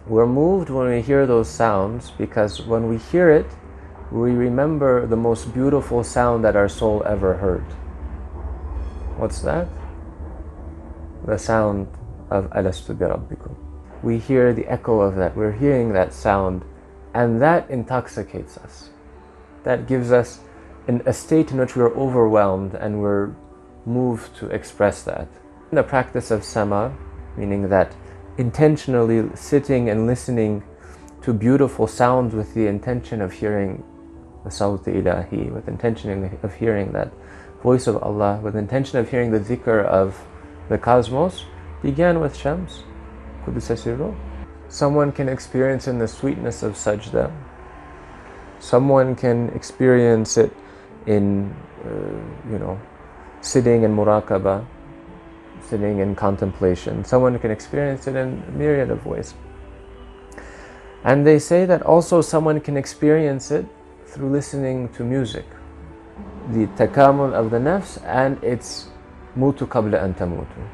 We're moved when we hear those sounds because when we hear it, we remember the most beautiful sound that our soul ever heard. What's that? The sound of Alastu bi Rabbikum. We hear the echo of that. We're hearing that sound, and that intoxicates us. That gives us a state in which we're overwhelmed and we're moved to express that. The practice of sama, meaning that intentionally sitting and listening to beautiful sounds with the intention of hearing the Sawt Ilahi, with intention of hearing that voice of Allah, with intention of hearing the dhikr of the cosmos, began with Shams, Qudus Sirru. Someone can experience in the sweetness of sajda. Someone can experience it in, sitting in muraqabah, sitting in contemplation. Someone can experience it in a myriad of ways. And they say that also someone can experience it through listening to music. The takamul of the nafs and its mutu qabla an tamutu.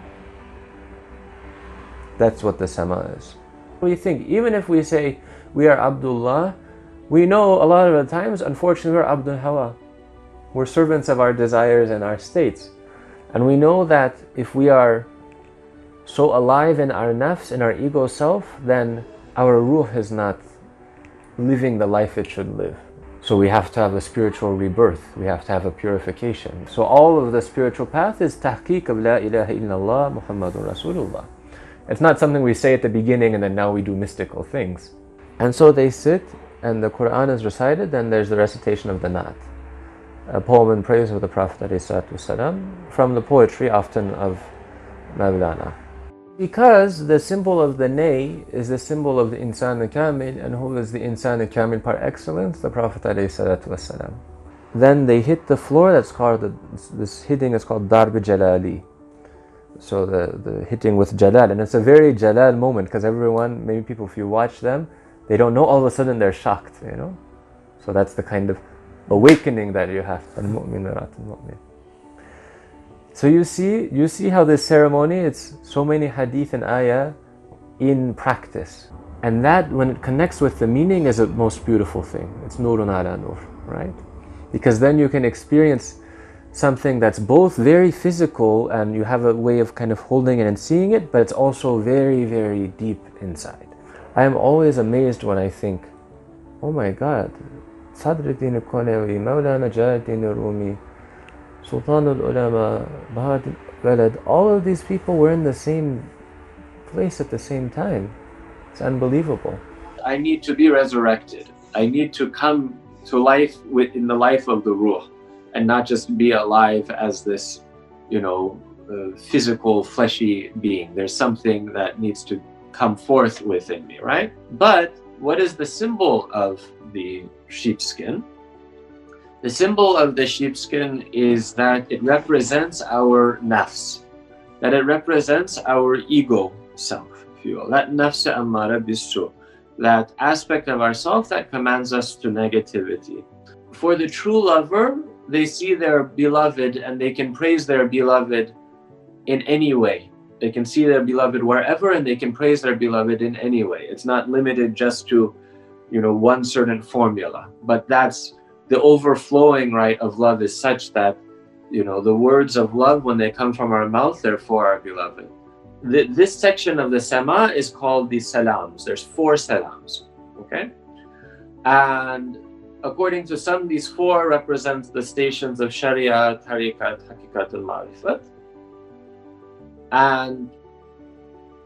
That's what the sama is. We think, even if we say we are Abdullah, we know a lot of the times, unfortunately, we're Abdul Hawa. We're servants of our desires and our states. And we know that if we are so alive in our nafs, in our ego self, then our ruh is not living the life it should live. So we have to have a spiritual rebirth. We have to have a purification. So all of the spiritual path is tahqiq of la ilaha illallah Muhammadun Rasulullah. It's not something we say at the beginning and then now we do mystical things. And so they sit and the Quran is recited, then there's the recitation of the Naat, a poem in praise of the Prophet ﷺ, from the poetry often of Mawlana. Because the symbol of the nay is the symbol of the Insan al-Kamil, and who is the Insan al-Kamil par excellence? The Prophet ﷺ. Then they hit the floor, that's called, this hitting is called Darb Jalali. So the hitting with Jalal, and it's a very Jalal moment because everyone, maybe people, if you watch them, they don't know, all of a sudden they're shocked, So that's the kind of awakening that you have. So you see how this ceremony, it's so many hadith and ayah in practice. And that, when it connects with the meaning, is the most beautiful thing. It's nurun ala nur, right? Because then you can experience something that's both very physical and you have a way of kind of holding it and seeing it, but it's also very, very deep inside. I am always amazed when I think, oh my God, Sadruddin al-Konawi, Mawlana Jalaluddin al-Rumi, Sultan al-Ulama, Bahad al-Balad, all of these people were in the same place at the same time. It's unbelievable. I need to be resurrected. I need to come to life in the life of the Ruh, and not just be alive as this, physical, fleshy being. There's something that needs to come forth within me, right? But what is the symbol of the sheepskin? The symbol of the sheepskin is that it represents our nafs, that it represents our ego self, if you will. That nafs ammara bisu, that aspect of ourself that commands us to negativity. For the true lover, they see their beloved and they can praise their beloved in any way. They can see their beloved wherever and they can praise their beloved in any way. It's not limited just to, one certain formula, but that's the overflowing, right, of love is such that, the words of love, when they come from our mouth, they're for our beloved. This section of the Sama is called the Salams. There's 4 Salams, okay? And according to some, these 4 represent the stations of Sharia, Tariqat, Haqiqat al-Ma'rifat. And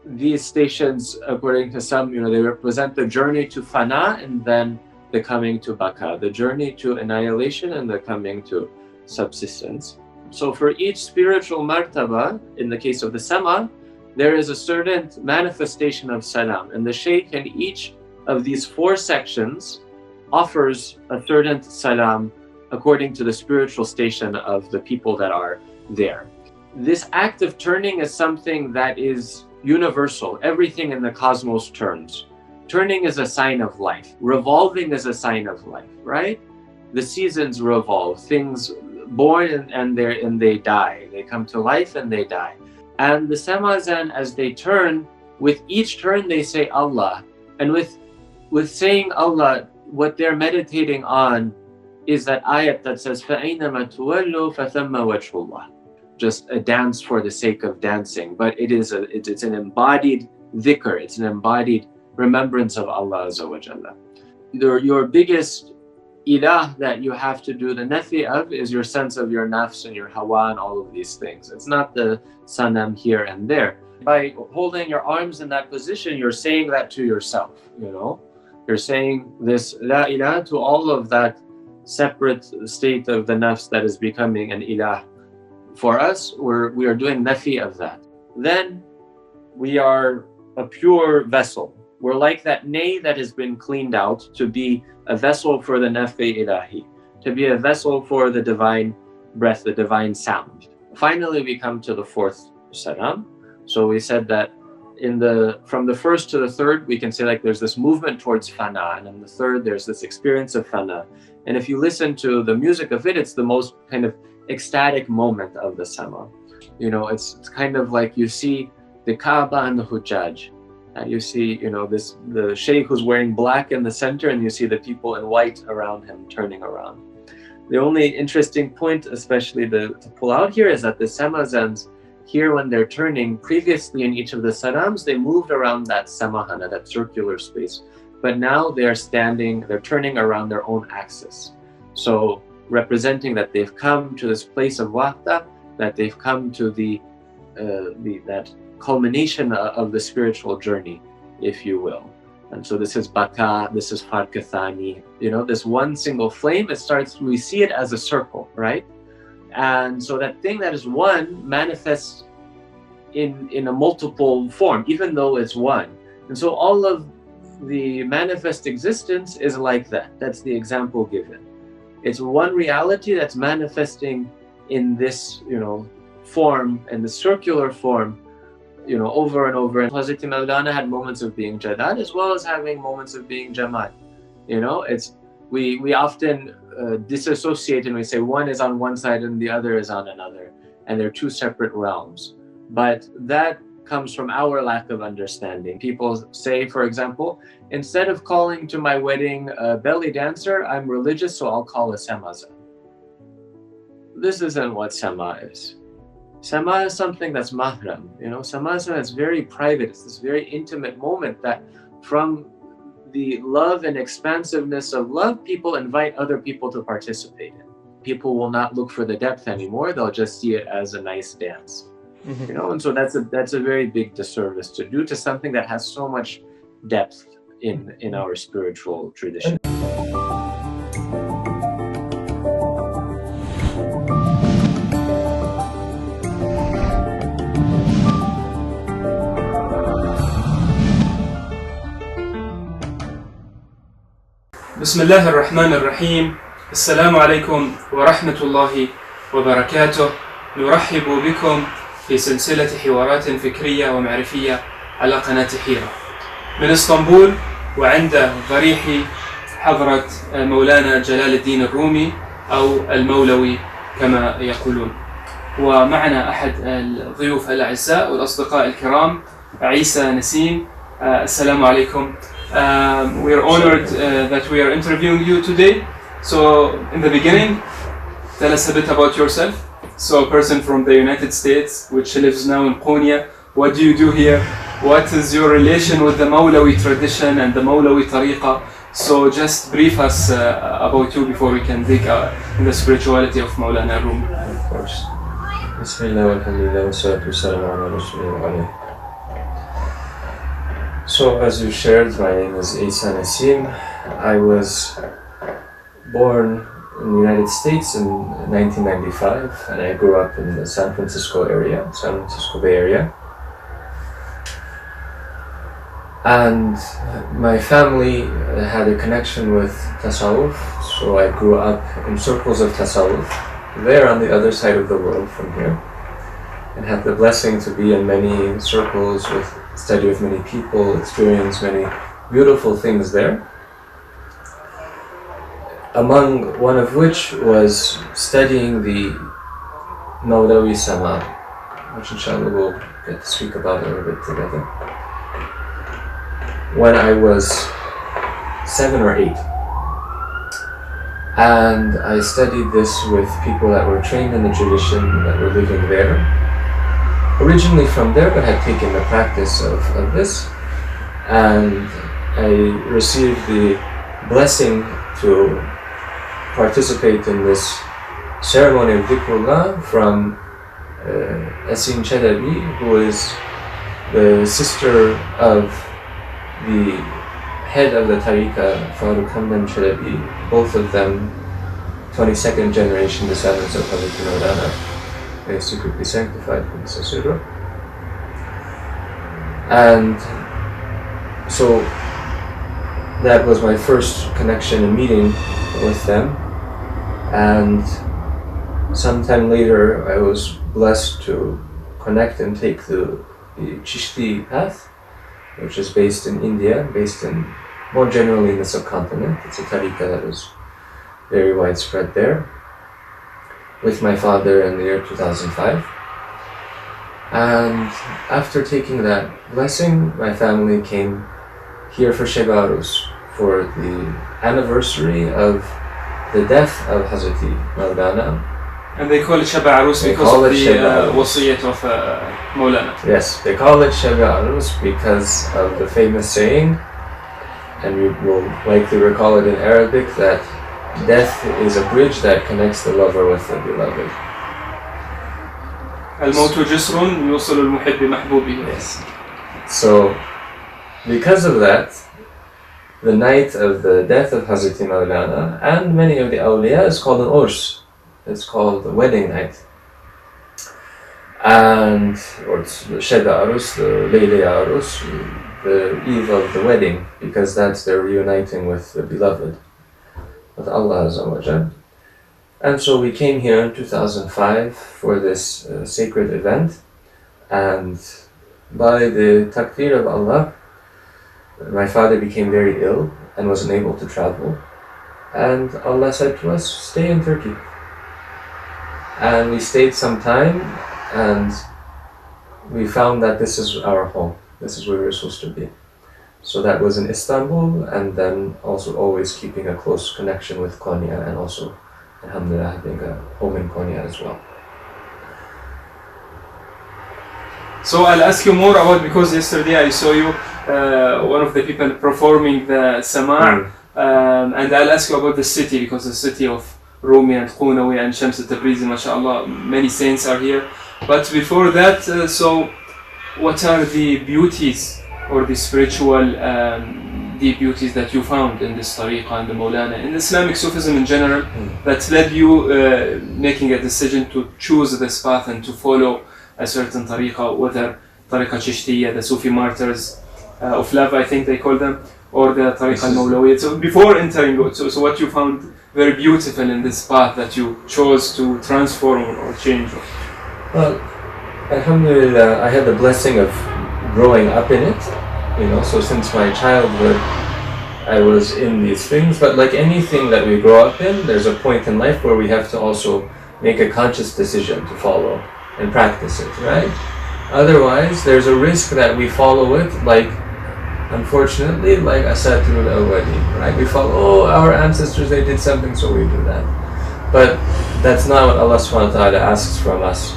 these stations, according to some, they represent the journey to Fana and then the coming to Baka, the journey to annihilation and the coming to subsistence. So for each spiritual martaba, in the case of the Sama, there is a certain manifestation of Salam. And the Shaykh in each of these 4 sections offers a certain Salam according to the spiritual station of the people that are there. This act of turning is something that is universal. Everything in the cosmos turns. Turning is a sign of life. Revolving is a sign of life, right? The seasons revolve. Things born and they die. They come to life and they die. And the Samazan, as they turn, with each turn they say Allah. And with saying Allah, what they're meditating on is that ayat that says فَأَيْنَمَا تُوَلُّوا فَثَمَّ وَجْهُ اللَّهِ. Just a dance for the sake of dancing, but it's an embodied dhikr, it's an embodied remembrance of Allah Azza wa Jalla. Your biggest ilah that you have to do the nafi of is your sense of your nafs and your hawa and all of these things. It's not the sanam here and there. By holding your arms in that position, you're saying that to yourself, you know. You're saying this la ilah to all of that separate state of the nafs that is becoming an ilah. For us, we are doing nafi of that. Then we are a pure vessel. We're like that nay that has been cleaned out to be a vessel for the nafi ilahi, to be a vessel for the divine breath, the divine sound. Finally, we come to the fourth salam. So we said that from the first to the third, we can say like there's this movement towards fana, and in the third, there's this experience of fana. And if you listen to the music of it, it's the most kind of ecstatic moment of the sama. You know, it's kind of like you see the Kaaba and the Hujjaj. You see, you know, the sheikh who's wearing black in the center, and you see the people in white around him turning around. The only interesting point, especially to pull out here, is that the samazans here, when they're turning, previously in each of the salams, they moved around that samahana, that circular space. But now they're turning around their own axis. So representing that they've come to this place of wahda, that they've come to that culmination of the spiritual journey, if you will. And so this is baka, this is farkathani, you know, this one single flame, we see it as a circle, right? And so that thing that is one manifests in a multiple form, even though it's one. And so all of the manifest existence is like that. That's the example given. It's one reality that's manifesting in this, you know, form, and the circular form, you know, over and over. And Hazrat Maulana had moments of being Jadad as well as having moments of being Jamal. You know, we often disassociate, and we say one is on one side and the other is on another, and they're two separate realms. But that comes from our lack of understanding. People say, for example, instead of calling to my wedding a belly dancer, I'm religious, so I'll call a samazan. This isn't what sama is. Sama is something that's mahram, you know. Sama is very private. It's this very intimate moment that from the love and expansiveness of love, people invite other people to participate in. People will not look for the depth anymore. They'll just see it as a nice dance, you know. And so that's a very big disservice to do to something that has so much depth in our spiritual tradition. بسم الله الرحمن الرحيم. السلام عليكم ورحمة الله وبركاته. نرحب بكم في سلسلة حوارات فكرية ومعرفية على قناة حيرة من اسطنبول، وعند ضريح حضرة مولانا جلال الدين الرومي أو المولوي كما يقولون. ومعنا أحد الضيوف الأعزاء والأصدقاء الكرام عيسى نسيم. السلام عليكم. We are honored that we are interviewing you today. So in the beginning, tell us a bit about yourself. So a person from the United States, which lives now in Konya. What do you do here? What is your relation with the Mawlawi tradition and the Mawlawi Tariqah? So just brief us about you before we can dig in the spirituality of Maulana Rumi. Of course. Bismillah, alhamdulillah, wa salatu wa salam ala rasulillah. So as you shared, my name is عيسى Nasim. I was born in the United States in 1995, and I grew up in the San Francisco Bay Area. And my family had a connection with Tasawuf, so I grew up in circles of Tasawuf, there on the other side of the world from here, and had the blessing to be in many circles with study with many people, experience many beautiful things there. Among one of which was studying the Mawlawi Sama, which inshallah we'll get to speak about a little bit together. when I was 7 or 8. And I studied this with people that were trained in the tradition, that were living there. Originally from there, but had taken the practice of this. And I received the blessing to participate in this ceremony of dhikrullah from Asin Chalabi, who is the sister of the head of the Tariqah, Farooq Hamdan Chalabi, both of them 22nd generation descendants of Hazrat Maulana. May secretly sanctified from the Asura. And so that was my first connection and meeting with them. And sometime later I was blessed to connect and take the Chishti path, which is based in India, based in more generally in the subcontinent. It's a tariqah that is very widespread there, with my father in the year 2005. And after taking that blessing, my family came here for Sheb Arus for the anniversary of the death of Hazrat Maulana. And they call it Sheb Arus because of the wasiyat of Maulana. Yes, they call it Sheb Arus because of the famous saying, and you will likely recall it in Arabic, that death is a bridge that connects the lover with the beloved. الموت جسر يوصل المحب بمحبوبه. Yes. So, because of that, the night of the death of Hazrat Maulana and many of the awliya is called an urs. It's called the wedding night. And, or it's the Sheb Arus, the Leyle Arus, the eve of the wedding, because that's their reuniting with the beloved, with Allah Azza wa Jal. And so we came here in 2005 for this sacred event, and by the taqdeer of Allah, my father became very ill and was unable to travel, and Allah said to us, stay in Turkey. And we stayed some time, and we found that this is our home. This is where we're supposed to be. So that was in Istanbul, and then also always keeping a close connection with Konya, and also, alhamdulillah, having a home in Konya as well. So I'll ask you more about, because yesterday I saw you, one of the people performing the Sama'a, and I'll ask you about the city, because the city of Romi and Qunawi and Shams al-Tabrizi, mashallah, many saints are here. But before that, so what are the beauties or the spiritual deep beauties that you found in this tariqah and the Maulana, in Islamic Sufism in general, that led you making a decision to choose this path and to follow a certain tariqah, whether tariqah Chishtiya, the Sufi martyrs of love, I think they call them, or the tariqah al-Mollowiya. So before entering, so what you found very beautiful in this path that you chose to transform or change? Well, alhamdulillah, I had the blessing of growing up in it, so since my childhood I was in these things. But like anything that we grow up in, there's a point in life where we have to also make a conscious decision to follow and practice it, right? Otherwise, there's a risk that we follow it, like, unfortunately, like Asatirul Awwalin, right? We follow, our ancestors, they did something, so we do that. But that's not what Allah subhanahu wa ta'ala asks from us,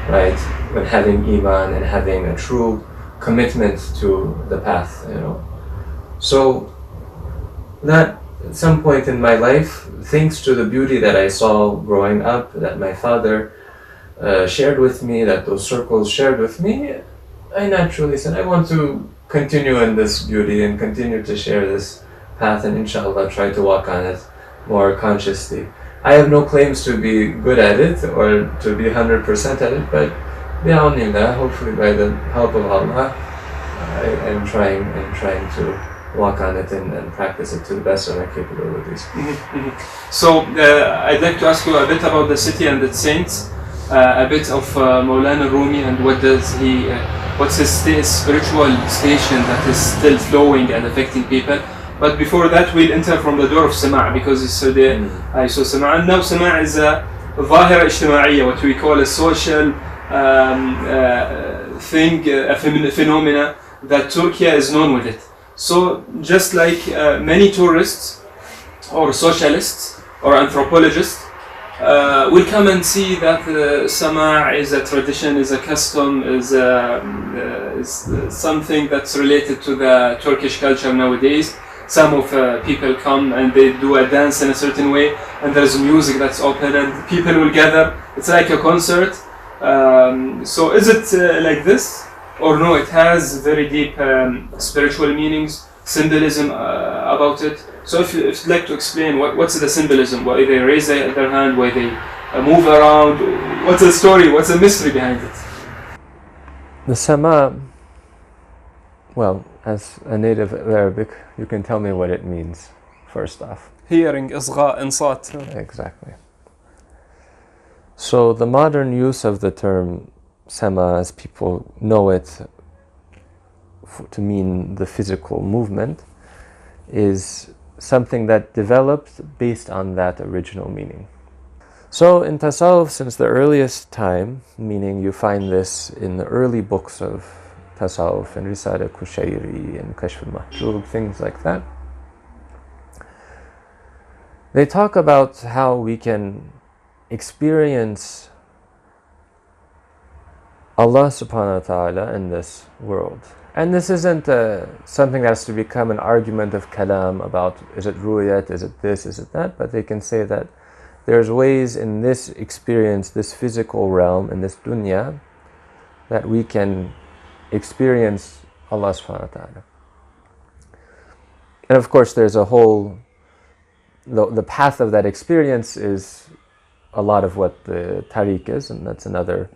right? When having iman and having a true commitment to the path, So that at some point in my life, thanks to the beauty that I saw growing up, that my father shared with me, that those circles shared with me, I naturally said, I want to continue in this beauty and continue to share this path, and inshallah try to walk on it more consciously. I have no claims to be good at it or to be 100% at it, but bi'awnillah, hopefully by the help of Allah, I am trying to walk on it and practice it to the best of my capabilities. So I'd like to ask you a bit about the city and its saints, a bit of Maulana Rumi, and what's his spiritual station that is still flowing and affecting people. But before that, we'll enter from the door of Sama'a, because yesterday I saw Sama'a, and now Sama'a is a ظاهرة اجتماعية, what we call a social thing, a phenomena that Turkey is known with it. So just like many tourists or socialists or anthropologists will come and see that the Sama'a is a tradition, is a custom, is something that's related to the Turkish culture nowadays. Some of people come and they do a dance in a certain way, and there's music that's open and people will gather. It's like a concert. So is it like this? Or no, it has very deep spiritual meanings, symbolism about it. So if you'd like to explain what's the symbolism, why they raise their hand, why they move around, what's the story, what's the mystery behind it? The Sama'a, well, as a native of Arabic, you can tell me what it means, first off. Hearing, إصغاء, إنصات. Exactly. So the modern use of the term Sama'a, as people know it to mean the physical movement, is something that developed based on that original meaning. So in Tasawwuf, since the earliest time, meaning you find this in the early books of Tasawwuf, in Risala Kushayri and Kashf al-Mahjub, things like that, they talk about how we can experience Allah subhanahu wa ta'ala in this world. And this isn't something that has to become an argument of kalam about is it ru'yat, is it this, is it that, but they can say that there's ways in this experience, this physical realm, in this dunya, that we can experience Allah subhanahu wa ta'ala. And of course there's a whole, the path of that experience is a lot of what the tariq is, and that's another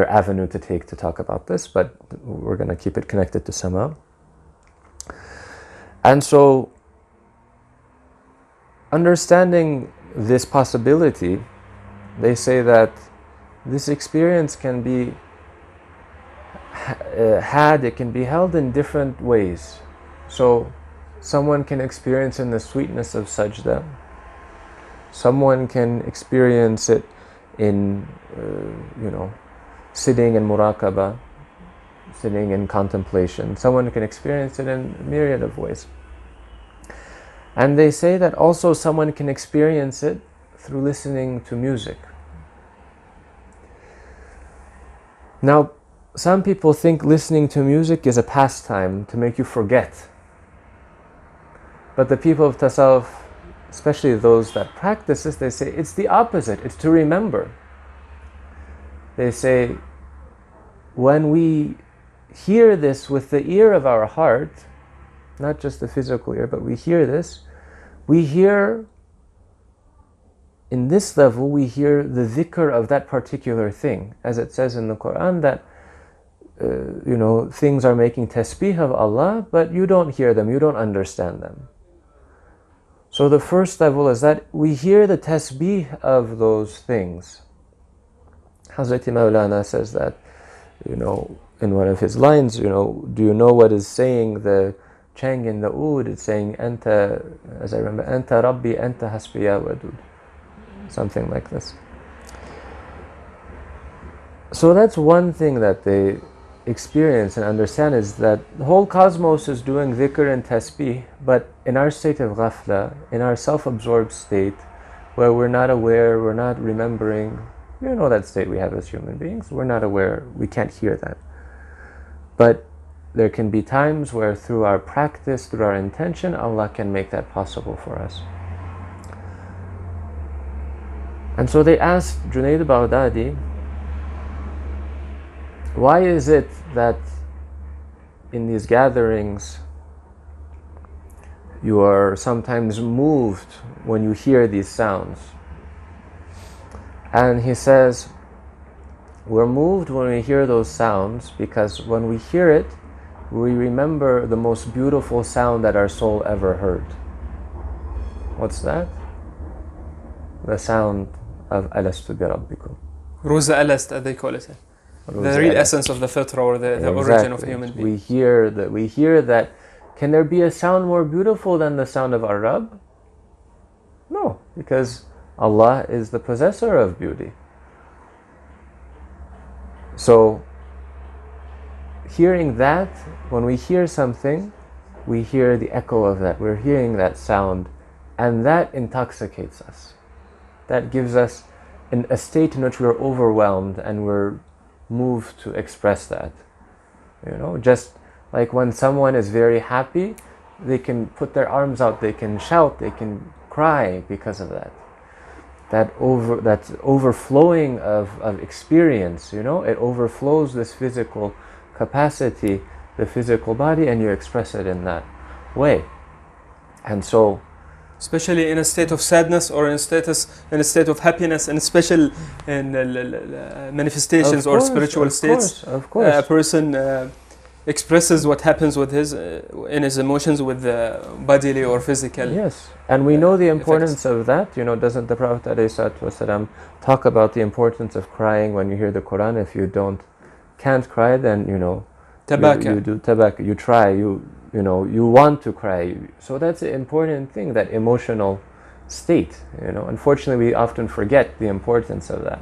avenue to take to talk about this, but we're going to keep it connected to Sama'a. And so, understanding this possibility, they say that this experience can be it can be held in different ways. So, someone can experience in the sweetness of sajda. Someone can experience it in, sitting in muraqabah, sitting in contemplation. Someone can experience it in a myriad of ways. And they say that also someone can experience it through listening to music. Now, some people think listening to music is a pastime to make you forget. But the people of Tasawwuf, especially those that practice this, they say it's the opposite, it's to remember. They say, when we hear this with the ear of our heart, not just the physical ear, but we hear this, we hear, in this level, we hear the dhikr of that particular thing. As it says in the Quran that, things are making tasbih of Allah, but you don't hear them, you don't understand them. So the first level is that we hear the tasbih of those things. Hazrat Maulana says that, in one of his lines, do you know what is saying the chang in the oud? It's saying, Anta, as I remember, Anta Rabbi, Anta Hasbiya Wadud. Something like this. So that's one thing that they experience and understand, is that the whole cosmos is doing dhikr and tasbih, but in our state of ghafla, in our self-absorbed state, where we're not aware, we're not remembering, that state we have as human beings, we're not aware, we can't hear that. But there can be times where through our practice, through our intention, Allah can make that possible for us. And so they asked Junaid al-Baghdadi, why is it that in these gatherings you are sometimes moved when you hear these sounds? And he says, we're moved when we hear those sounds because when we hear it, we remember the most beautiful sound that our soul ever heard. What's that? The sound of Alastu bi Rabbikum. Ruza Alast, as they call it. The real essence of the fitra, or the origin of human being. We hear that. Can there be a sound more beautiful than the sound of our Rabb? No, because Allah is the possessor of beauty. So, hearing that, when we hear something, we hear the echo of that, we're hearing that sound, and that intoxicates us. That gives us a state in which we're overwhelmed and we're moved to express that. You know, just like when someone is very happy, they can put their arms out, they can shout, they can cry because of that. That overflowing of experience, you know, it overflows this physical capacity, the physical body, and you express it in that way. And so, especially in a state of sadness or in a state of happiness, and special in manifestations or spiritual states, of course. A person expresses what happens with in his emotions with bodily or physical. Yes, and we know the importance effects. of that. You know, doesn't the Prophet ﷺ talk about the importance of crying when you hear the Quran? If you can't cry, then you know, you do tabaka. You try. You know, you want to cry. So that's an important thing, that emotional state. You know, unfortunately, we often forget the importance of that.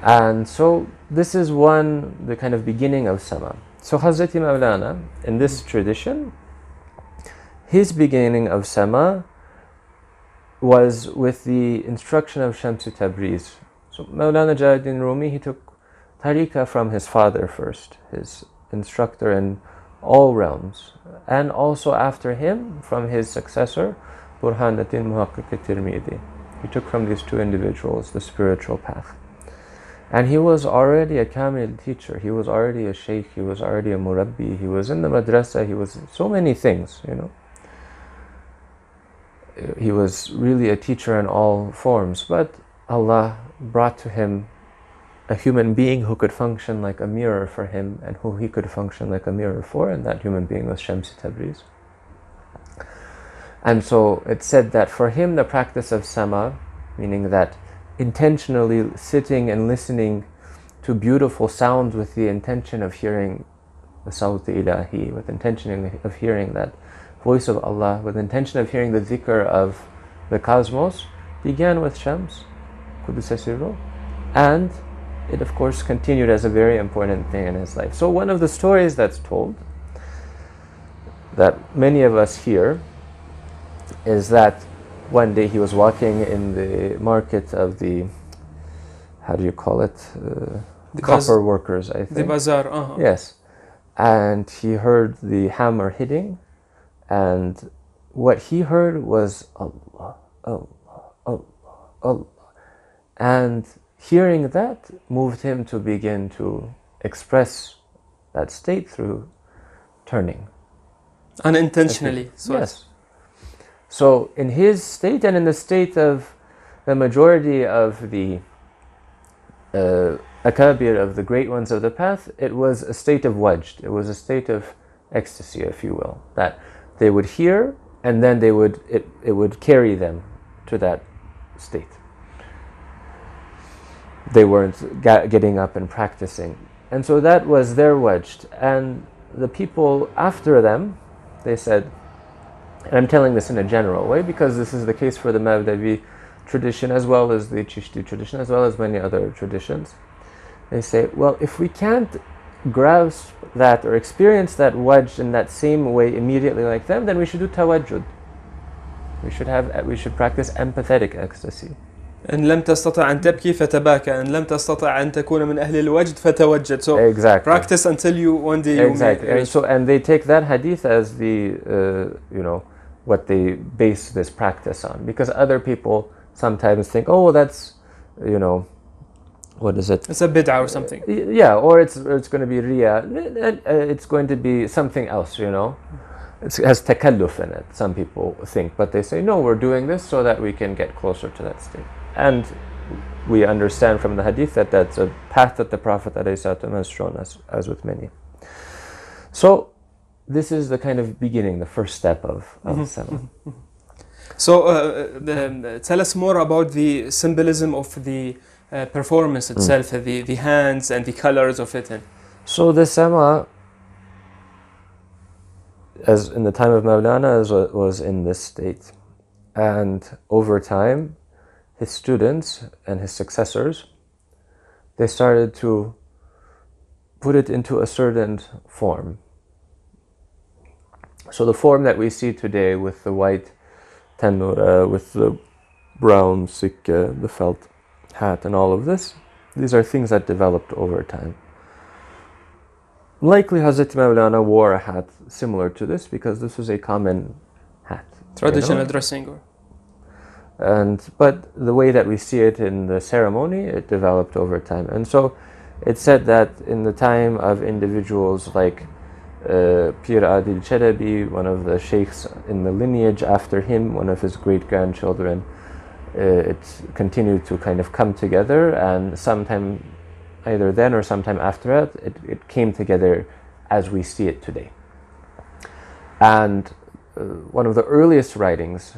And so this is the kind of beginning of Sama. So Hazrati Mawlana, in this tradition, his beginning of Sama was with the instruction of Shamsu Tabriz. So Mawlana Jalaluddin Rumi, he took tariqah from his father first, his instructor in all realms, and also after him from his successor, Burhanuddin Muhaqqiq Tirmidhi. He took from these two individuals the spiritual path. And he was already a Kamil teacher, he was already a sheikh, he was already a murabbi, he was in the madrasa, he was so many things, you know. He was really a teacher in all forms, but Allah brought to him a human being who could function like a mirror for him and who he could function like a mirror for, and that human being was Shamsi Tabriz. And so it said that for him the practice of Sama, meaning that intentionally sitting and listening to beautiful sounds with the intention of hearing the Sawt Ilahi, with intention of hearing that voice of Allah, with intention of hearing the dhikr of the cosmos, began with Shams, Qudus Sirru, and it of course continued as a very important thing in his life. So one of the stories that's told, that many of us hear, is that one day he was walking in the market of the, how do you call it? The copper workers, I think. The bazaar, Yes. And he heard the hammer hitting, and what he heard was Allah, Allah, Allah, Allah. And hearing that moved him to begin to express that state through turning. Unintentionally. Yes. So in his state and in the state of the majority of the akabir, of the great ones of the path, it was a state of wajd. It was a state of ecstasy, if you will, that they would hear and then it would carry them to that state. They weren't getting up and practicing. And so that was their wajd. And the people after them, they said, and I'm telling this in a general way because this is the case for the Mavdavi tradition as well as the Chishti tradition as well as many other traditions. They say, well, if we can't grasp that or experience that wajd in that same way immediately like them, then we should do tawajjud. We should practice empathetic ecstasy. إن لم تستطع أن تبكي فتباكى إن لم تستطع أن تكون من أهل الوجد فتوجد. So exactly. Practice until you one day exactly. And they take that hadith as the what they base this practice on, because other people sometimes think, oh, well, that's what is it? It's a bid'ah or something. Yeah, or it's going to be riya. It's going to be something else, It has takalluf in it, some people think. But they say, no, we're doing this so that we can get closer to that state. And we understand from the hadith that that's a path that the Prophet ﷺ has shown us, as with many. So this is the kind of beginning, the first step of Sama. So tell us more about the symbolism of the performance itself, the hands and the colors of it. So the Sama, as in the time of Mawlana, was in this state. And over time, his students and his successors, they started to put it into a certain form. So the form that we see today with the white tanura, with the brown sikke, the felt hat and all of this, these are things that developed over time. Likely Hazrat Mawlana wore a hat similar to this because this was a common hat. Traditional dressing. But the way that we see it in the ceremony, it developed over time. And so it's said that in the time of individuals like Pir Adil Chalabi, one of the sheikhs in the lineage after him, one of his great-grandchildren, it continued to kind of come together, and sometime either then or sometime after it, it came together as we see it today. And one of the earliest writings,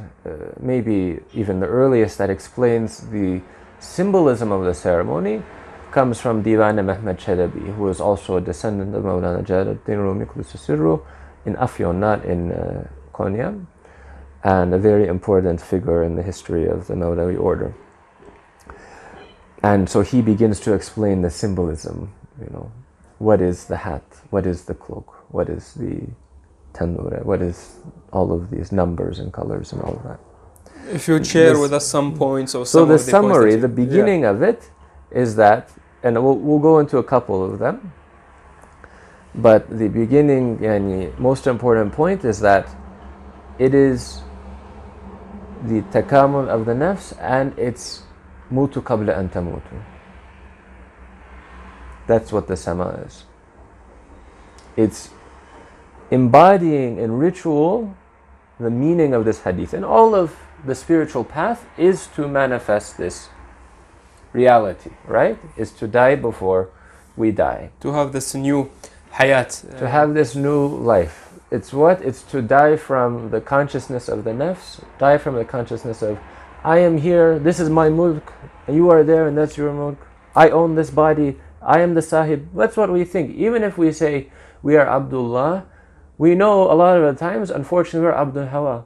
maybe even the earliest, that explains the symbolism of the ceremony comes from Diwan Muhammad Chalabi, who is also a descendant of Mawlana Jalal, الدين الرومي in Afyon, not in Konya, and a very important figure in the history of the Mawlawi order. And so he begins to explain the symbolism, what is the hat, what is the cloak, what is the tanura, what is all of these numbers and colors and all of that. If you share with us some points or some so the of the summary, points the beginning of it is that, and we'll go into a couple of them, but the beginning, most important point is that it is the takamul of the nafs, and it's mutu qabla an tamutu. That's what the sama is. It's embodying in ritual the meaning of this hadith. And all of the spiritual path is to manifest this reality, right? Is to die before we die. To have this new hayat. To have this new life. It's what? It's to die from the consciousness of the nafs, die from the consciousness of, I am here, this is my mulk, and you are there, and that's your mulk. I own this body, I am the sahib. That's what we think. Even if we say we are Abdullah, we know a lot of the times, unfortunately, we're Abdul Hawa.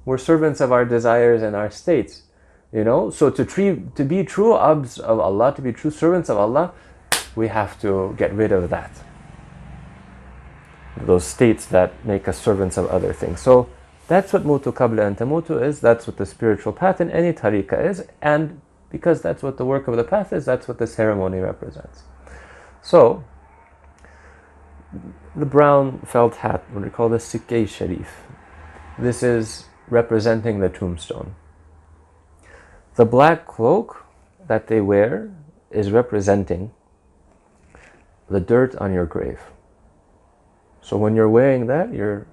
We're servants of our desires and our states. So to be true abds of Allah, to be true servants of Allah, we have to get rid of that. Those states that make us servants of other things. So that's what mutu qabla an tamutu is. That's what the spiritual path in any tariqah is. And because that's what the work of the path is, that's what the ceremony represents. So the brown felt hat, what we call the sikke sharif, this is representing the tombstone. The black cloak that they wear is representing the dirt on your grave. So when you're wearing that, you're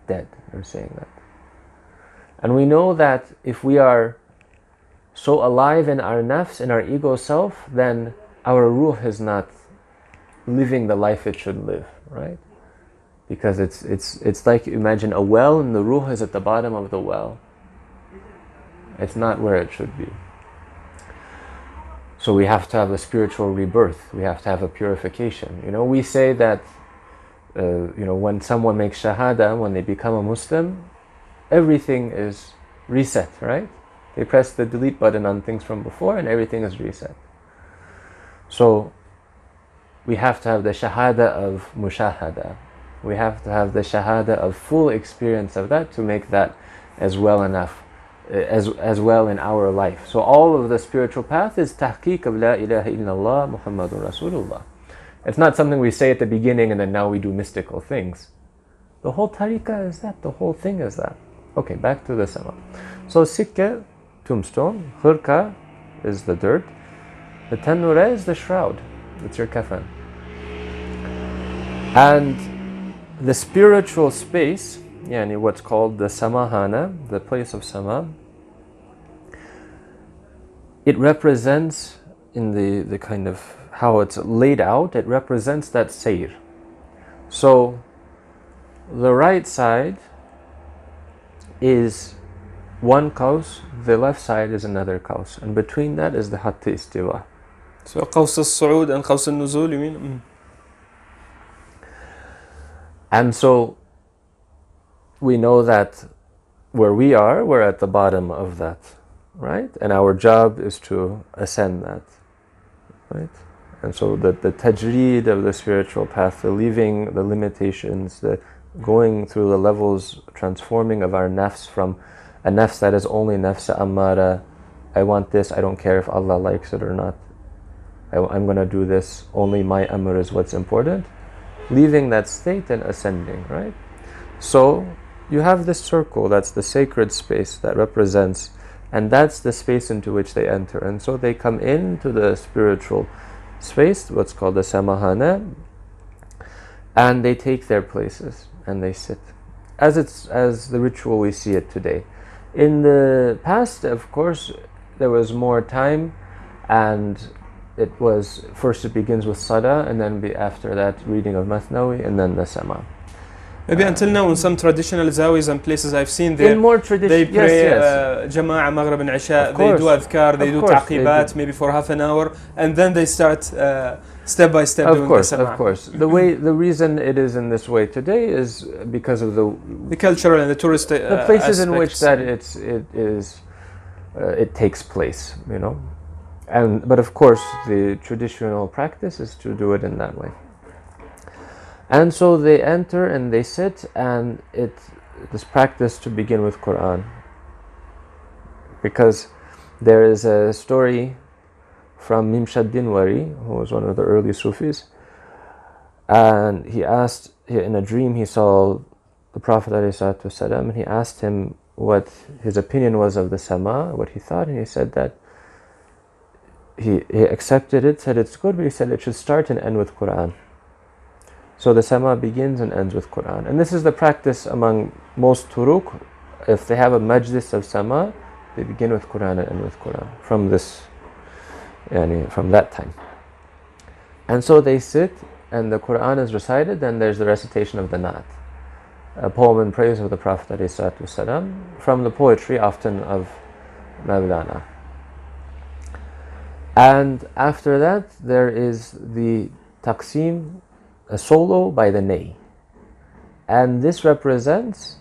dead. They're saying that. And we know that if we are so alive in our nafs, in our ego self, then our ruh is not living the life it should live, right? Because it's like, imagine a well and the ruh is at the bottom of the well. It's not where it should be. So we have to have a spiritual rebirth. We have to have a purification. We say that when someone makes shahada, when they become a Muslim, everything is reset, right? They press the delete button on things from before and everything is reset. So we have to have the shahada of mushahada. We have to have the shahada of full experience of that to make that as well enough, as well in our life. So all of the spiritual path is tahqiq of la ilaha illallah Muhammadur Rasulullah. It's not something we say at the beginning and then now we do mystical things. The whole tariqah is that. The whole thing is that. Okay, back to the sama. So sikke, tombstone. Khurka is the dirt. The tanura is the shroud. It's your kafan. And the spiritual space, what's called the samahana, the place of sama, it represents, in the kind of how it's laid out, it represents that sayr. So the right side is one qaus, the left side is another qaus, and between that is the hatta istiwa. So قوس الصعود and قوس النزول, you mean? And so we know that where we are, we're at the bottom of that, right? And our job is to ascend that, right? And so the tajreed of the spiritual path, the leaving the limitations, the going through the levels, transforming of our nafs from a nafs that is only nafs ammara, I want this, I don't care if Allah likes it or not, I'm going to do this, only my amr is what's important, leaving that state and ascending, right? So you have this circle, that's the sacred space that represents, and that's the space into which they enter. And so they come into the spiritual space, what's called the samahana, and they take their places and they sit, as the ritual we see it today. In the past, of course, there was more time, and it begins with salah, and then after that reading of Mathnawi, and then the sama. Maybe until now, in some traditional zawis and places I've seen there, in more they pray yes. Jama'a, Maghrib and Isha, they do adhkar, they do taqibat, maybe for half an hour, and then they start step by step doing the sama. Of course. The reason it is in this way today is because of the cultural and the tourist the places in which that it takes place, you know. But of course, the traditional practice is to do it in that way. And so they enter and they sit, and this practice to begin with Quran. Because there is a story from Mimshad Dinwari, who was one of the early Sufis, and in a dream he saw the Prophet ﷺ, and he asked him what his opinion was of the sama, what he thought, and he said that he accepted it, said it's good, but he said it should start and end with Quran. So the sama begins and ends with Quran. And this is the practice among most turuk. If they have a majlis of sama, they begin with Quran and end with Quran from that time. And so they sit, and the Quran is recited, then there's the recitation of the Naat, a poem in praise of the Prophet ﷺ, from the poetry often of Mawlana. And after that, there is the taqsim, a solo by the ney. And this represents,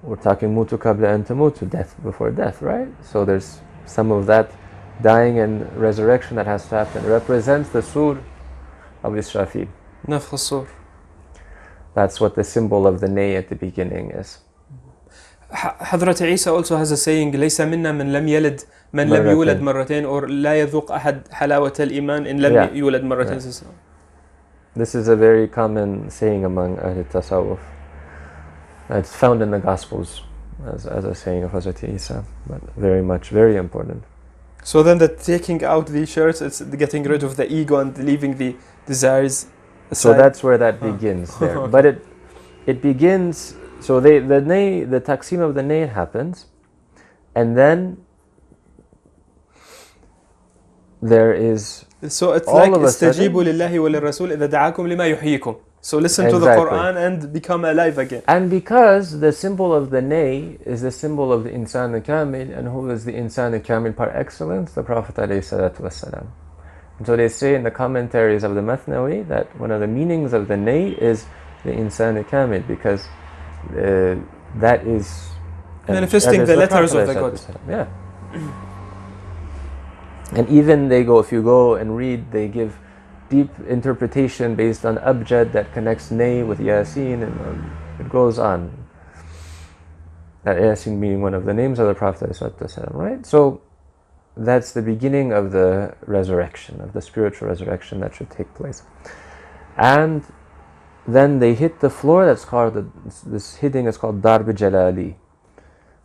we're talking mutu qabla an tamutu, death before death, right? So there's some of that dying and resurrection that has to happen. It represents the sur of Israfil. Nafkh al-sur. That's what the symbol of the ney at the beginning is. حضرة عيسى also has a saying ليس منا من لم يلد من لم يولد مرتين, or لا يذوق أحد حلاوة الإيمان إن لم يولد مرتين. This is a very common saying among Ahl Tasawwuf. It's found in the Gospels as a saying of Hazrat Isa, but very important. So then the taking out the shirts, it's getting rid of the ego and leaving the desires aside. So that's where that begins there. Okay. But it begins, so the taqsim of the ney happens, and then there is, so it's like استجيبوا لله وللرسول إذا دعاكم لما يحييكم. So listen to the Quran and become alive again. And because the symbol of the ney is the symbol of the insan al-kamil, and who is the insan al-kamil par excellence? The Prophet ﷺ. And so they say in the commentaries of the Mathnawi that one of the meanings of the ney is the insan al-kamil, because that is manifesting the letters of the God. Yeah. And even if you go and read, they give deep interpretation based on abjad that connects ney with yasin, and it goes on. That yasin being one of the names of the Prophet ﷺ, right? So that's the beginning of the resurrection, of the spiritual resurrection that should take place. And then they hit the floor. That's called, this hitting is called darb jalali.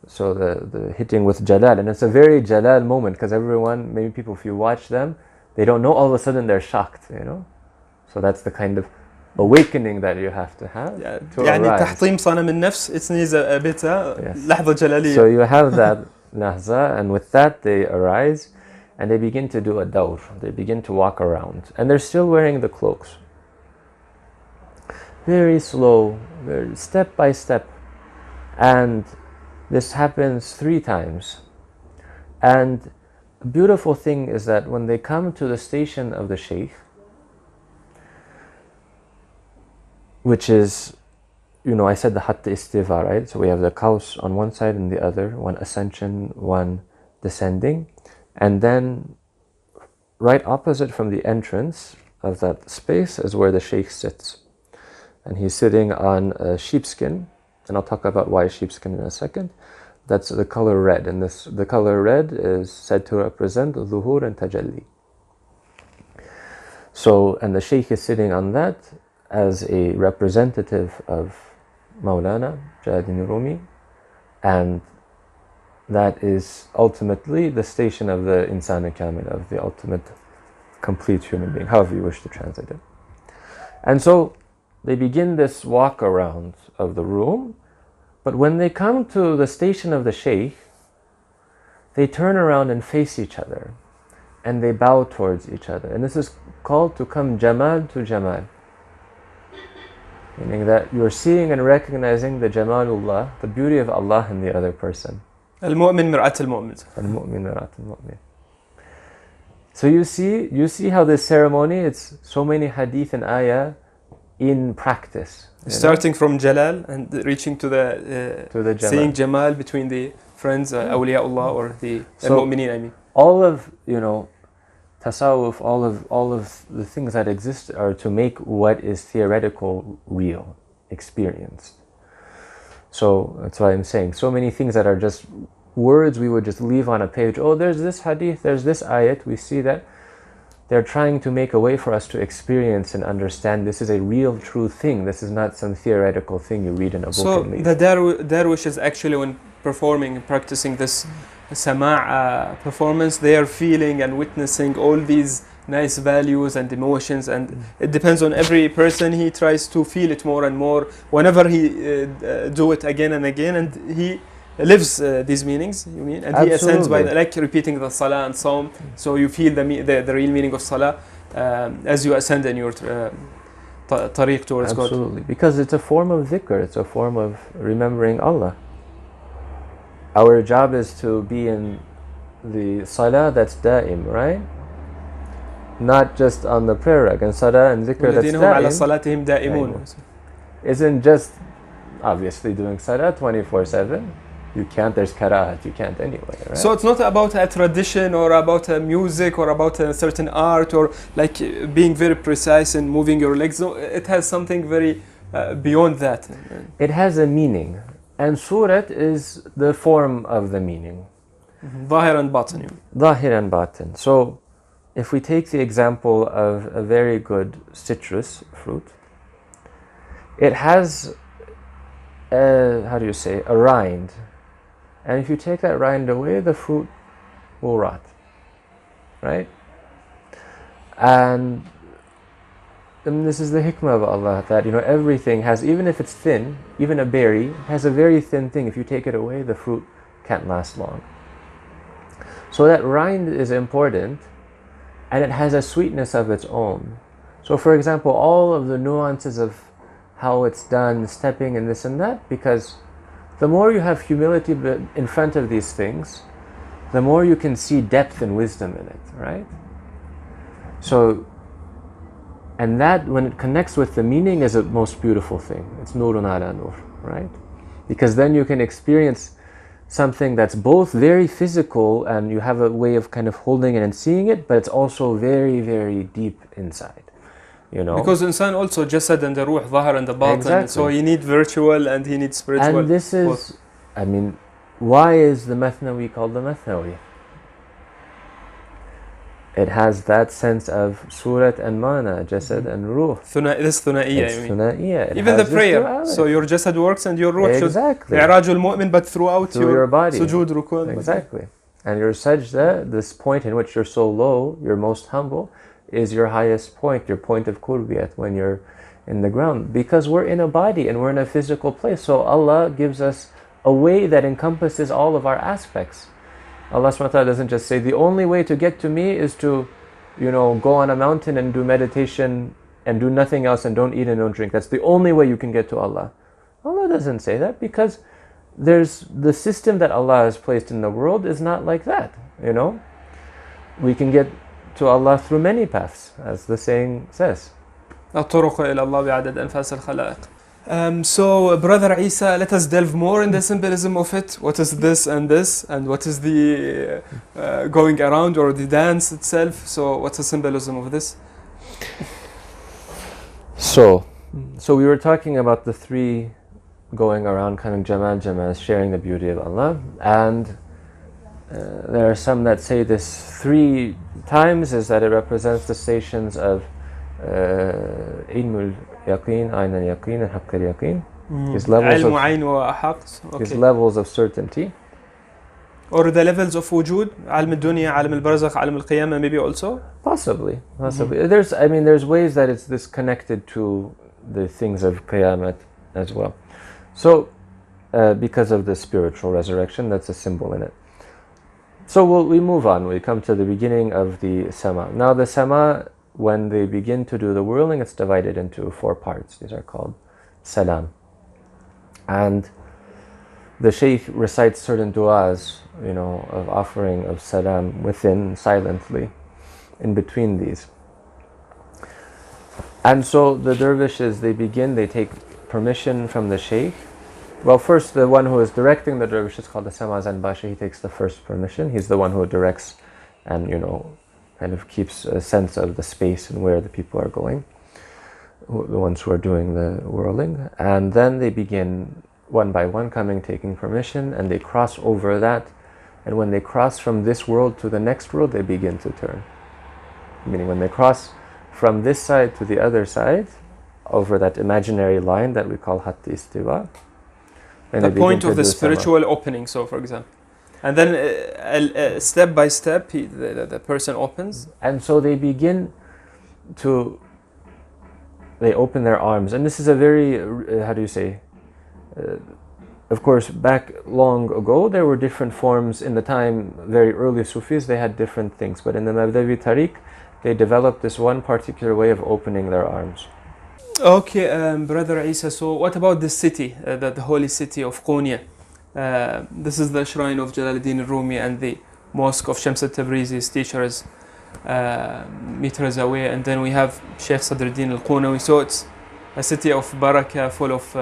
So the hitting with jalal, and it's a very jalal moment, because everyone, maybe people, if you watch them, they don't know, all of a sudden they're shocked, you know. So that's the kind of awakening that you have to have to يعني arise. تحطيم صنم النفس, it needs a bit لحظة جلالية. So you have that lahza, and with that they arise and they begin to do a dawr. They begin to walk around, and they're still wearing the cloaks. Very slow, very step by step, and this happens 3 times. And the beautiful thing is that when they come to the station of the Shaykh, which is, I said the Hatta Istiva, right? So we have the Qaus on one side and the other, one ascension, one descending. And then right opposite from the entrance of that space is where the Shaykh sits. and he's sitting on a sheepskin, and I'll talk about why sheepskin in a second. That's the color red, and the color red is said to represent Zuhur and Tajalli. So, and the Shaykh is sitting on that as a representative of Maulana, Jalaluddin Rumi, and that is ultimately the station of the Insan Kamil, of the ultimate complete human being, however you wish to translate it. And so they begin this walk around of the room, but when they come to the station of the Shaykh, they turn around and face each other, and they bow towards each other. And this is called to come Jamal to Jamal, meaning that you're seeing and recognizing the Jamalullah, the beauty of Allah in the other person. المؤمن مرآة المؤمن. المؤمن مرآة المؤمن. So you see how this ceremony, it's so many hadith and ayah in practice. Starting from Jalal and reaching to the Jamal. seeing Jamal between the friends, awliyaullah, or the mu'mineen, I mean. All of, tasawwuf, all of the things that exist are to make what is theoretical real, experienced. So that's why I'm saying so many things that are just words we would just leave on a page. Oh, there's this hadith, there's this ayat. We see that they're trying to make a way for us to experience and understand this is a real, true thing. This is not some theoretical thing you read in a book. So and leave. the Darwish is actually, when performing and practicing this Sama'a performance, they are feeling and witnessing all these nice values and emotions, and it depends on every person. He tries to feel it more and more whenever he do it again and again, and he lives these meanings, you mean, and he ascends by like repeating the salah and psalm, so you feel the real meaning of salah as you ascend in your tariq towards God. Absolutely, because it's a form of dhikr, it's a form of remembering Allah. Our job is to be in the salah that's da'im, right? Not just on the prayer rag, and salah and dhikr that's da'im isn't just obviously doing salah 24/7. You can't, there's karahat, you can't anyway, right? So it's not about a tradition or about a music or about a certain art or like being very precise in moving your legs. No, it has something very beyond that. It has a meaning, and surat is the form of the meaning. Zahir and batin. Zahir and batin. So if we take the example of a very good citrus fruit, it has a rind. And if you take that rind away, the fruit will rot, right? And this is the hikmah of Allah, that everything has, even if it's thin, even a berry has a very thin thing. If you take it away, the fruit can't last long. So that rind is important, and it has a sweetness of its own. So for example, all of the nuances of how it's done, stepping and this and that, because the more you have humility in front of these things, the more you can see depth and wisdom in it, right? So, and that, when it connects with the meaning, is the most beautiful thing. It's nurun ala nur, right? Because then you can experience something that's both very physical, and you have a way of kind of holding it and seeing it, but it's also very, very deep inside. Because insan also jasad and the ruh, zahar and the batin, exactly. So he needs virtual and he needs spiritual. And this is, why is the Mathnawi called the Mathnawi? It has that sense of surat and mana, jasad and ruh. This thunaiya, thunaiya. Even the prayer. So your jasad works and your ruh exactly. should mi'rajul mu'min, but throughout your body. Sujood, rukun. Exactly. And your sajda, this point in which you're so low, you're most humble, is your highest point, your point of qurbiyat, when you're in the ground. Because we're in a body and we're in a physical place. So Allah gives us a way that encompasses all of our aspects. Allah subhanahu wa ta'ala doesn't just say, the only way to get to me is to, go on a mountain and do meditation and do nothing else and don't eat and don't drink. That's the only way you can get to Allah. Allah doesn't say that, because there's the system that Allah has placed in the world is not like that, We can get to Allah through many paths, as the saying says. الطرق إلى الله بعدد أنفاس الخلائق. So, Brother Isa, let us delve more in the symbolism of it. What is this, and what is the going around or the dance itself? So, what's the symbolism of this? So, So we were talking about the three going around, kind of Jamal, sharing the beauty of Allah. And there are some that say this 3 times is that it represents the stations of Ilmul Yaqeen, Ayn al-Yaqeen, and Haqq al-Yaqeen. These levels of certainty. Or the levels of wujud, علم الدنيا, علم البرزخ, علم القيامة, maybe also? Possibly. There's ways that it's this connected to the things of Qiyamah as well. So, because of the spiritual resurrection, that's a symbol in it. So we move on. We come to the beginning of the Sema. Now the Sema, when they begin to do the whirling, it's divided into 4 parts. These are called Salam. And the Shaykh recites certain du'as, of offering of salam within, silently, in between these. And so the dervishes, they take permission from the Shaykh. Well, first, the one who is directing the dervish is called the Samazan Basha. He takes the first permission. He's the one who directs and, kind of keeps a sense of the space and where the people are going, the ones who are doing the whirling. And then they begin one by one coming, taking permission, and they cross over that. And when they cross from this world to the next world, they begin to turn. Meaning when they cross from this side to the other side, over that imaginary line that we call Hatt Istiwa. The point of the spiritual opening, so for example. And then step by step, the person opens. And so they begin to, they open their arms. And this is a very, of course, back long ago, there were different forms. In the time, very early Sufis, they had different things. But in the Mabdawi Tariq, they developed this one particular way of opening their arms. Okay, Brother Isa, so what about the city, the holy city of Konya? This is the shrine of Jalal الدين الرومي and the mosque of Shams al-Tabrizi's teachers meters away. And then we have Sheikh Sadr al-Din al-Qunawi. So it's a city of barakah, full of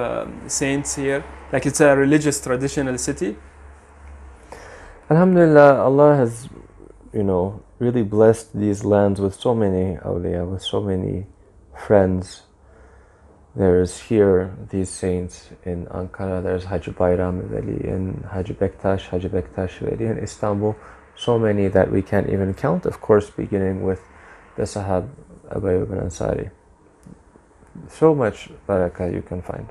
saints here. Like it's a religious, traditional city. Alhamdulillah, Allah has, really blessed these lands with so many awliya, with so many friends. There's here these saints in Ankara. There's Hajj Bayram Veli in Hajj Bektash Veli in Istanbul. So many that we can't even count. Of course, beginning with the Sahab Abu ibn Ansari. So much barakah you can find.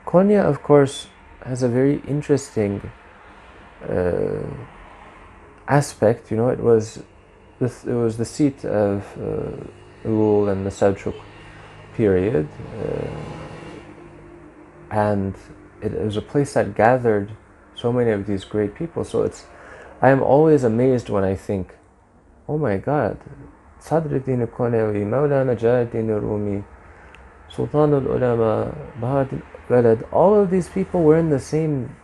Konya, of course, has a very interesting aspect. It was the seat of rule in the Seljuk period, and it was a place that gathered so many of these great people. So I am always amazed when I think, oh my God, Sadr al-Din al-Qunawi, Mawlana Jalal al-Din al-Rumi, Sultan al-Ulama, Bahad al-Balad, all of these people were in the same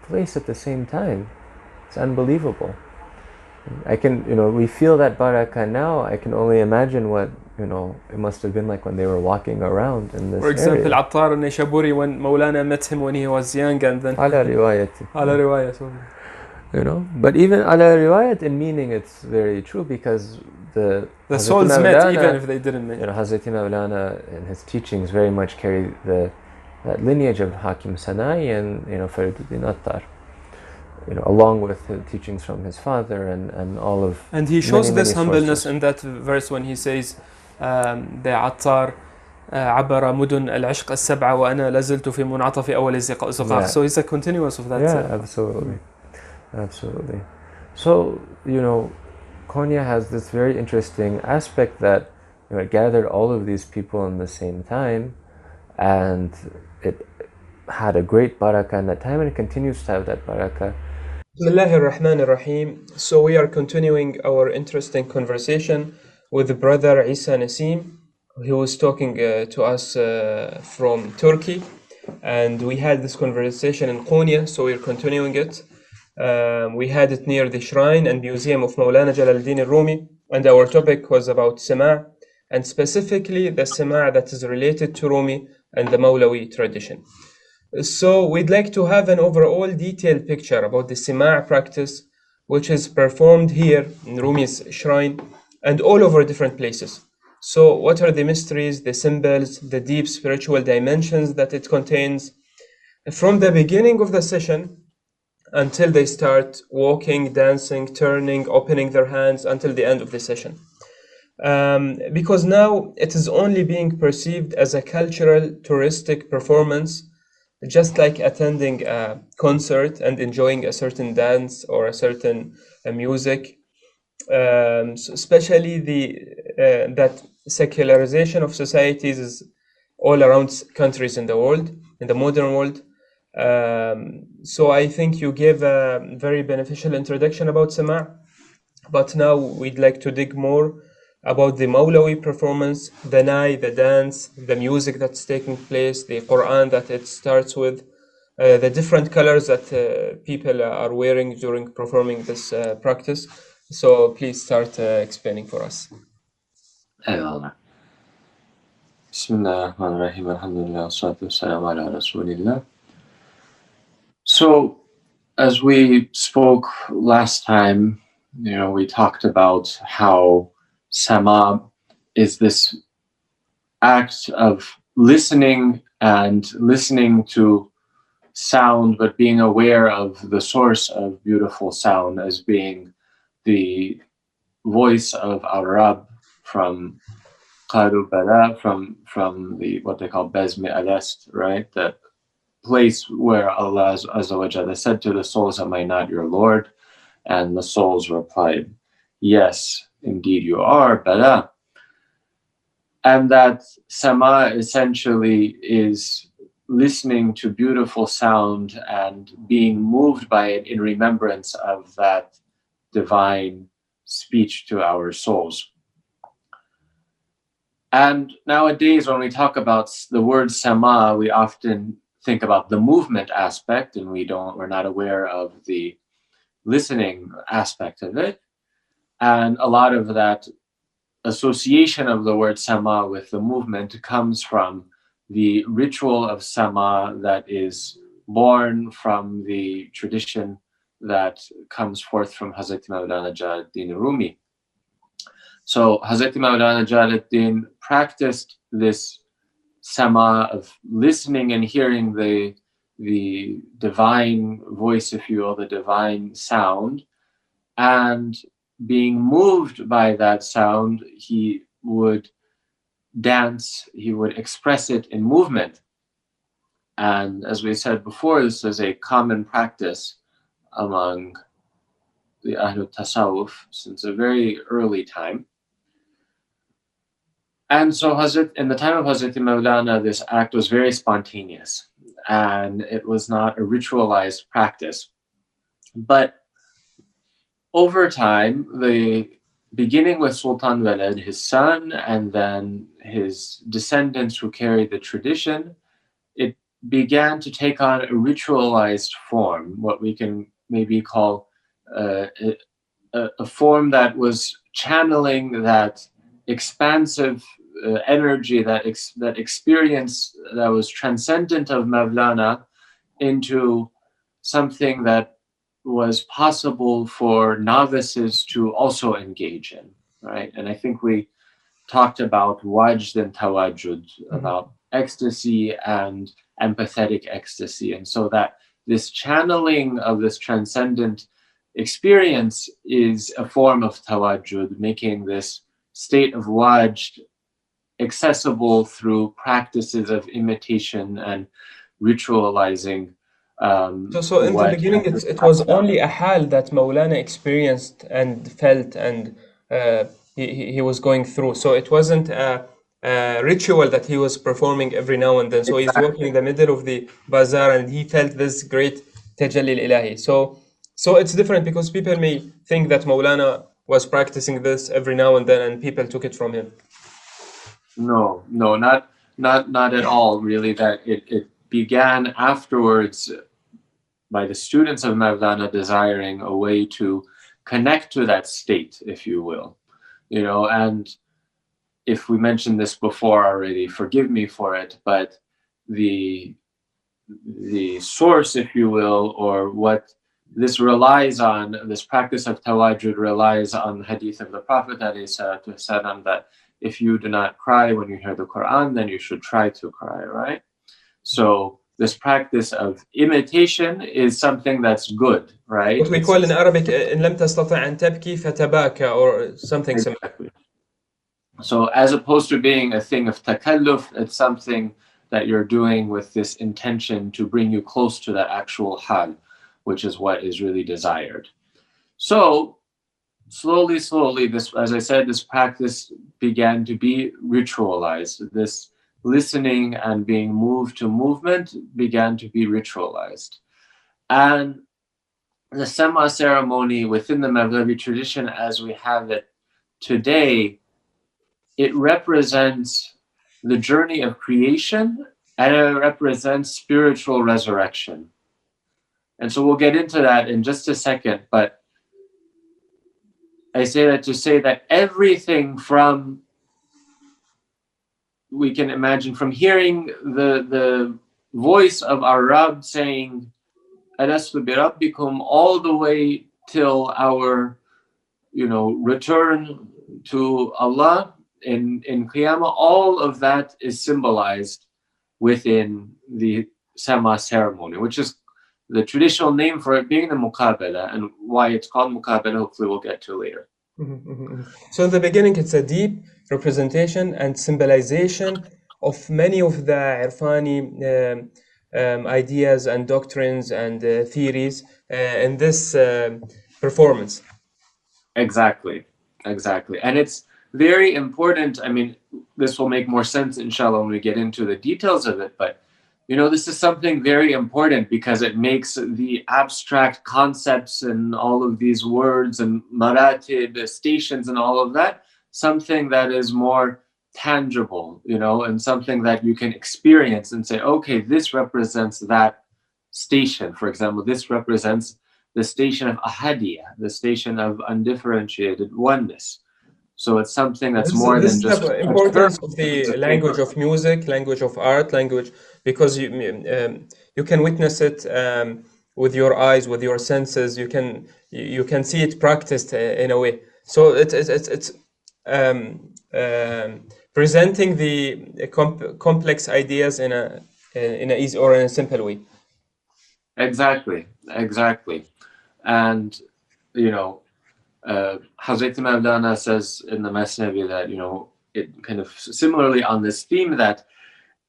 place at the same time. It's unbelievable. I can, we feel that barakah now. I can only imagine what, it must have been like when they were walking around in this For example, area. Attar al-Nishaburi, when Maulana met him when he was young, and then Ala riwayat. Ala riwayat. But even ala riwayat in meaning, it's very true, because the souls met even if they didn't meet. Hazrat Maulana in his teachings very much carry that lineage of Hakim Sanai and Fariduddin Attar. Along with the teachings from his father and all of. And he shows many this humbleness sources. in that verse when he says, the Attar عبر مدن العشق السبعة وأنا لازلت في منعطف أول الزقاق. So it's a continuous of that. Yeah, absolutely. So, Konya has this very interesting aspect that it gathered all of these people in the same time, and it had a great barakah in that time, and it continues to have that barakah. Bismillahir Rahmanir Rahim. So we are continuing our interesting conversation with the brother Isa Nasim. He was talking to us from Turkey, and we had this conversation in Konya, so we're continuing it. We had it near the shrine and museum of Maulana Jalal al-Din al-Rumi, and our topic was about Sema, and specifically the Sema that is related to Rumi and the Mawlawi tradition. So we'd like to have an overall detailed picture about the Sema practice, which is performed here in Rumi's shrine and all over different places. So what are the mysteries, the symbols, the deep spiritual dimensions that it contains? From the beginning of the session until they start walking, dancing, turning, opening their hands until the end of the session. Because now it is only being perceived as a cultural, touristic performance, just like attending a concert and enjoying a certain dance or a certain music. Especially that secularization of societies is all around countries in the world, in the modern world. So I think you gave a very beneficial introduction about Sama'a, but now we'd like to dig more about the Mawlawi performance, the Nai, the dance, the music that's taking place, the Quran that it starts with, the different colors that people are wearing during performing this practice. So please start explaining for us. Eyvallah. Bismillahirrahmanirrahim. Alhamdulillah. Wassalatu wassalamu ala Rasulillah. So, as we spoke last time, we talked about how Sama is this act of listening to sound, but being aware of the source of beautiful sound as being the voice of our Rabb from Qaru Bala, from the what they call Bezmi Alest, right? That place where Allah Azza wa Jalla said to the souls, "Am I not your Lord?" And the souls replied, "Yes, indeed you are, Bala." And that Sama essentially is listening to beautiful sound and being moved by it in remembrance of that divine speech to our souls. And nowadays, when we talk about the word Sama, we often think about the movement aspect, and we're not aware of the listening aspect of it. And a lot of that association of the word Sama with the movement comes from the ritual of Sama that is born from the tradition that comes forth from Hazrat Maulana Jalaluddin Rumi. So Hazrat Maulana Jalaluddin practiced this Sama of listening and hearing the divine voice, if you will, the divine sound, and being moved by that sound, he would dance, he would express it in movement. And as we said before, this is a common practice among the Ahlul Tasawwuf since a very early time. And so in the time of Hazrat Maulana, this act was very spontaneous and it was not a ritualized practice. But over time, beginning with Sultan Walid, his son, and then his descendants who carried the tradition, it began to take on a ritualized form, what we can maybe call a form that was channeling that expansive energy, that experience that was transcendent of Mawlana into something that was possible for novices to also engage in, right? And I think we talked about wajd and tawajud, about ecstasy and empathetic ecstasy. And so that this channeling of this transcendent experience is a form of tawajud, making this state of wajd accessible through practices of imitation and ritualizing. So in the beginning, it was only a hal that Maulana experienced and felt, and he was going through. So it wasn't a ritual that he was performing every now and then. So he's walking in the middle of the bazaar and he felt this great tajalli ilahi. So it's different because people may think that Maulana was practicing this every now and then and people took it from him. No, not at all, really. That it began afterwards by the students of Mawlana desiring a way to connect to that state, if you will. And if we mentioned this before already, forgive me for it, but the source, if you will, or what this relies on, this practice of tawajud relies on the hadith of the Prophet ﷺ, that if you do not cry when you hear the Quran, then you should try to cry, right? So this practice of imitation is something that's good, right? What we call in Arabic إن لم تستطع أن تبكي فتباكى, or something similar. Exactly. So as opposed to being a thing of takalluf, it's something that you're doing with this intention to bring you close to that actual hal, which is what is really desired. So slowly, this, as I said, this practice began to be ritualized. This listening and being moved to movement began to be ritualized. And the Sema ceremony within the Maghribi tradition as we have it today, it represents the journey of creation and it represents spiritual resurrection. And so we'll get into that in just a second, but I say that to say that everything from, we can imagine from hearing the voice of our Rabb saying, Alastu bi Rabbikum, all the way till our, return to Allah in Qiyamah, all of that is symbolized within the Sema ceremony, which is the traditional name for it being the Muqabala, and why it's called Muqabala, hopefully we'll get to later. So in the beginning, it's a deep representation and symbolization of many of the Irfani ideas and doctrines and theories in this performance. Exactly. And it's very important. I mean, this will make more sense, inshallah, when we get into the details of it, but this is something very important because it makes the abstract concepts and all of these words and maratib, stations and all of that, something that is more tangible, and something that you can experience and say, okay, this represents that station. For example, this represents the station of ahadiyya, the station of undifferentiated oneness. So it's something that's more than just the importance of the language of music, language of art, language, because you can witness it with your eyes, with your senses. You can see it practiced in a way. So it's presenting the complex ideas in a easy or in a simple way. Exactly. And Hazrat Mawlana says in the Masnavi that, it kind of similarly on this theme that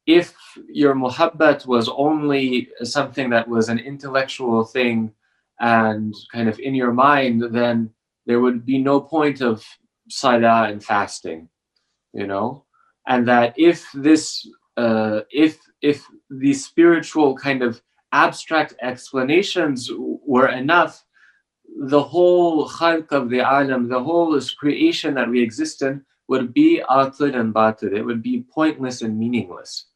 if your muhabbat was only something that was an intellectual thing and kind of in your mind, then there would be no point of salah and fasting, and that if this, if these spiritual kind of abstract explanations were enough, the whole khalq of the alam, the whole creation that we exist in would be atil and batil. It would be pointless and meaningless.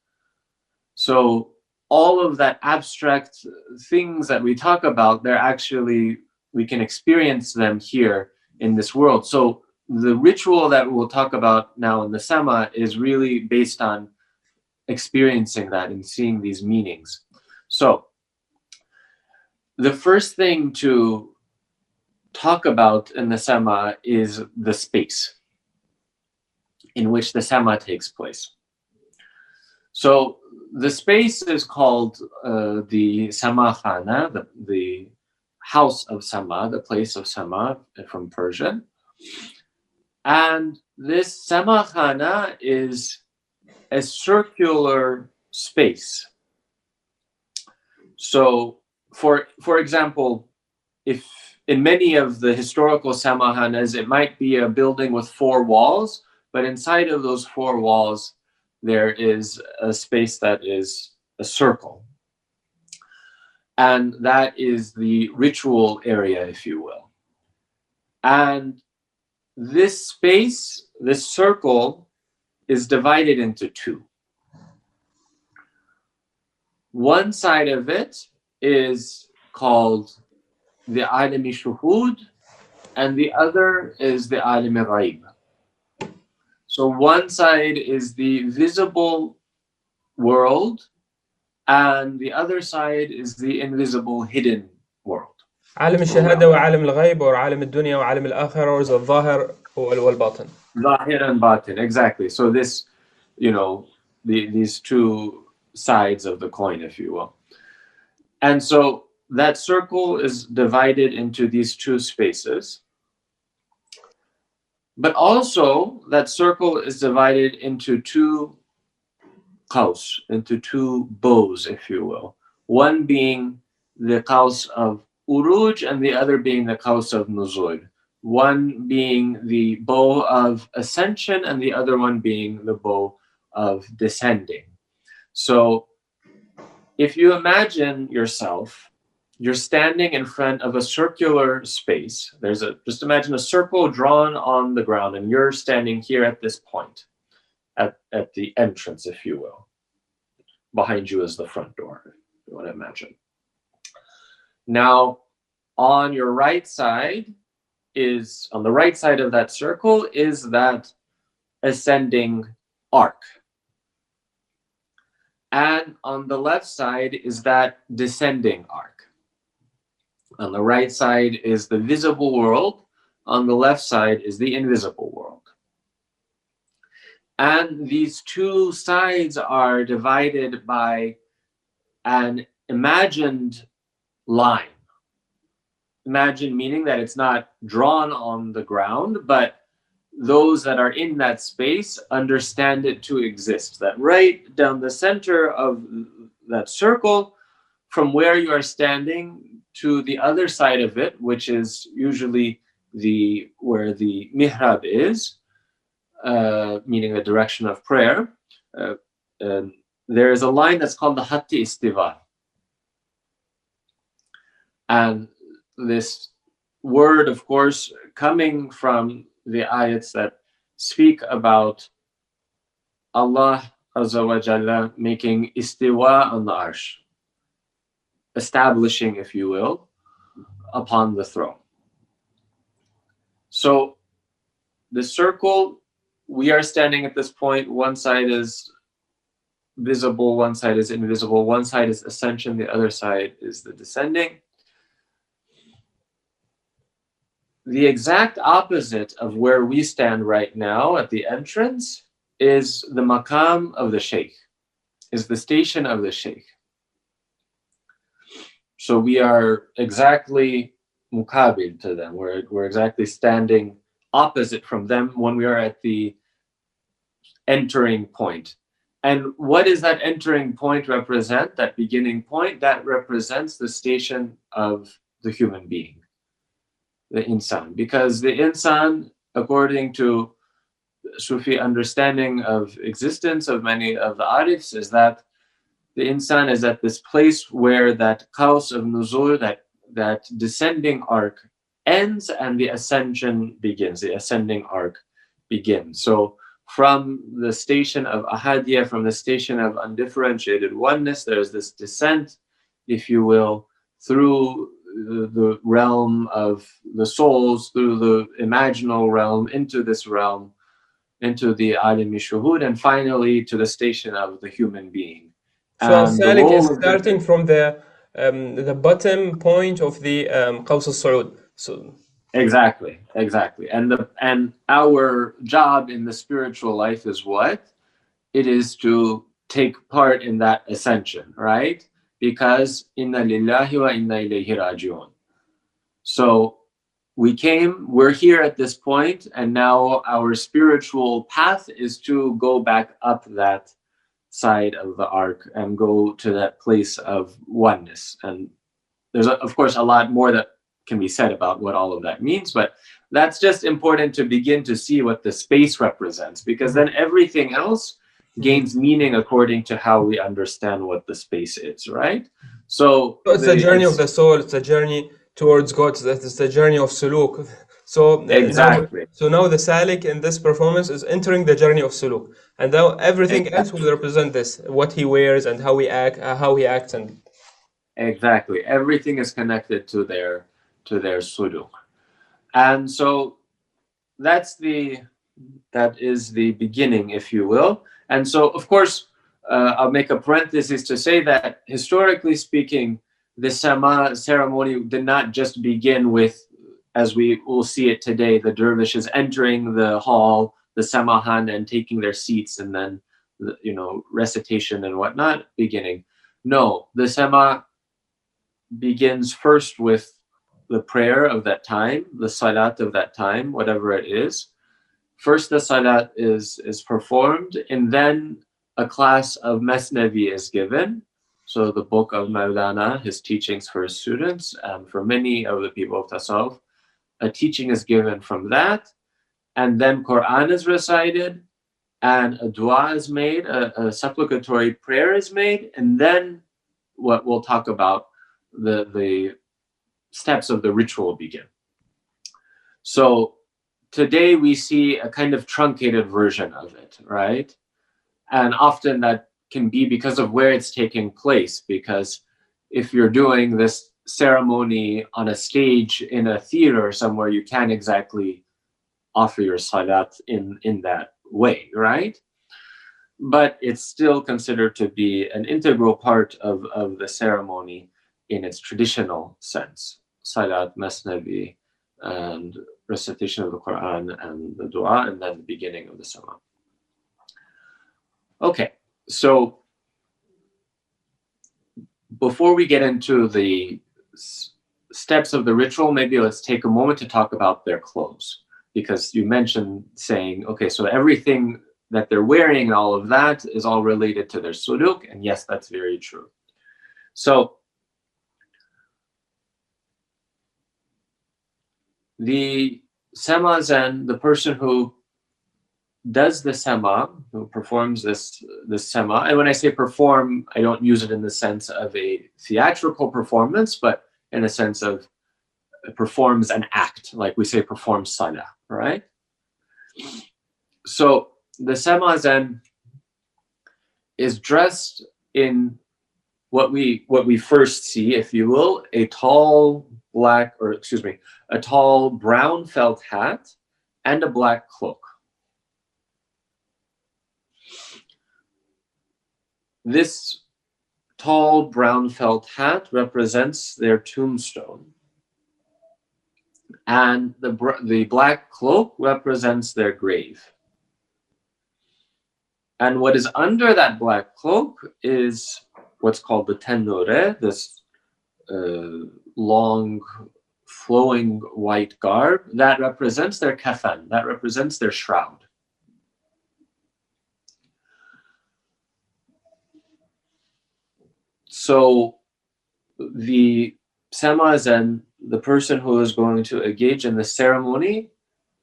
So all of that abstract things that we talk about, they're actually, we can experience them here in this world. So the ritual that we'll talk about now in the Sema is really based on experiencing that and seeing these meanings. So the first thing to talk about in the Sema is the space in which the Sema takes place. So the space is called the Sema Khana, the house of Sema, the place of Sema from Persian. And this Sema Khana is a circular space. So for example, if in many of the historical Samahanas, it might be a building with 4 walls, but inside of those 4 walls, there is a space that is a circle. And that is the ritual area, if you will. And this space, this circle, is divided into 2. One side of it is called the alami shuhud, and the other is the alami ghaib. So one side is the visible world, and the other side is the invisible hidden world. عالم الشهادة وعالم الغيب، or عالم الدنيا وعالم الآخرة، or الظاهر والباطن. Zahir and batin, exactly. So this, these two sides of the coin, if you will. And so that circle is divided into these two spaces. But also that circle is divided into two qaws, into two bows, if you will. One being the qaws of uruj and the other being the qaws of nuzul. One being the bow of ascension and the other one being the bow of descending. So if you imagine yourself, you're standing in front of a circular space. Just imagine a circle drawn on the ground and you're standing here at this point, at the entrance, if you will. Behind you is the front door, if you want to imagine. Now, on the right side of that circle is that ascending arc. And on the left side is that descending arc. On the right side is the visible world. On the left side is the invisible world. And these two sides are divided by an imagined line. Imagine meaning that it's not drawn on the ground, but those that are in that space understand it to exist. That right down the center of that circle, from where you are standing to the other side of it, which is usually where the mihrab is, meaning the direction of prayer, there is a line that's called the Hatti Istiva. And this word, of course, coming from the ayats that speak about Allah Azza wa Jalla making istiwa on the arsh, establishing, if you will, upon the throne. So the circle, we are standing at this point, one side is visible, one side is invisible, one side is ascension, the other side is the descending. The exact opposite of where we stand right now at the entrance is the maqam of the sheikh, is the station of the sheikh. So we are exactly muqabil to them. We're exactly standing opposite from them when we are at the entering point. And what does that entering point represent, that beginning point? That represents the station of the human being, the insan. Because the insan, according to Sufi understanding of existence of many of the arifs, is that the insan is at this place where that qaws of nuzul, that descending arc ends and the ascension begins, the ascending arc begins. So from the station of ahadiyya, from the station of undifferentiated oneness, there's this descent, if you will, through the realm of the souls, through the imaginal realm, into this realm, into the alimi shuhud, and finally to the station of the human being. So Salik is starting from the bottom point of the Qaws al-Saud. So exactly. And our job in the spiritual life is what? It is to take part in that ascension, right? Because inna lillahi wa inna ilayhi raji'un. So we're here at this point, and now our spiritual path is to go back up that side of the arc and go to that place of oneness. And there's of course a lot more that can be said about what all of that means, but that's just important to begin to see what the space represents, because then everything else gains meaning according to how we understand what the space is, right? So it's the journey of the soul, it's a journey towards God, that is the journey of suluk. So exactly. Now the salik in this performance is entering the journey of suluk, and now everything else will represent this, what he wears and how he acts, and exactly everything is connected to their suluk. And so that is the beginning, if you will. And so of course I'll make a parenthesis to say that historically speaking, the Sama ceremony did not just begin with, as we will see it today, the dervishes entering the hall, the samahan and taking their seats and then, you know, recitation and whatnot beginning. No, the sema begins first with the prayer of that time, the salat of that time, whatever it is. First, the salat is performed, and then a class of Masnavi is given. So the book of Maulana, his teachings for his students, and for many of the people of Tasawwuf, a teaching is given from that. And then Quran is recited, and a dua is made, a supplicatory prayer is made, and then what we'll talk about, the steps of the ritual begin. So today we see a kind of truncated version of it, right? And often that can be because of where it's taking place, because if you're doing this ceremony on a stage in a theater or somewhere, you can't exactly offer your salat in that way, right? But it's still considered to be an integral part of the ceremony in its traditional sense. Salat, Masnavi, and recitation of the Quran and the dua, and then the beginning of the Sama. Okay, so before we get into the steps of the ritual, maybe let's take a moment to talk about their clothes. Because you mentioned saying, okay, so everything that they're wearing and all of that is all related to their suluk, and yes, that's very true. So the samazan, the person who does the sama, who performs this sama, and when I say perform, I don't use it in the sense of a theatrical performance, but in a sense of performs an act, like we say performs salah, right? So the samazan is dressed in what we first see, if you will, a tall brown felt hat and a black cloak. This tall brown felt hat represents their tombstone, and the black cloak represents their grave. And what is under that black cloak is what's called the tennure, this long flowing white garb that represents their kafan, that represents their shroud. So the samazan, the person who is going to engage in the ceremony,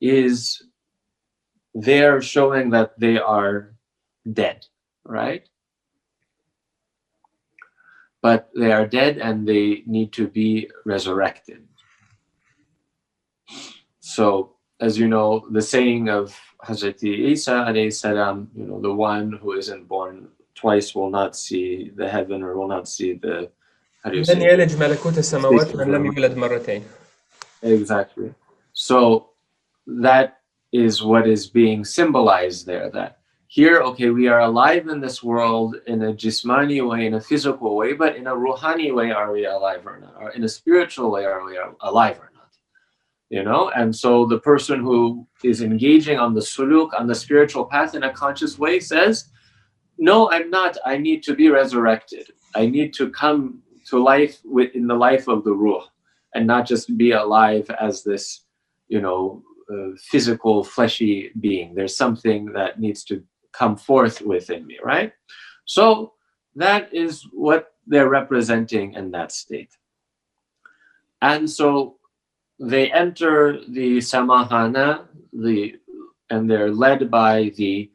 is there showing that they are dead, right? But they are dead and they need to be resurrected. So, as you know, the saying of Hazrat Isa alayhi salam, you know, the one who isn't born twice will not see the heaven or will not see the, how do you say? لن يلج ملكوت السماوات من لم يولد مرتين. Exactly. So that is what is being symbolized there, that here, okay, we are alive in this world in a jismani way, in a physical way, but in a ruhani way, are we alive or not? Or in a spiritual way, are we alive or not? You know, and so the person who is engaging on the suluk, on the spiritual path in a conscious way says, no, I'm not. I need to be resurrected. I need to come to life in the life of the ruh, and not just be alive as this, you know, physical, fleshy being. There's something that needs to come forth within me, right? So that is what they're representing in that state. And so they enter the samahana, and they're led by the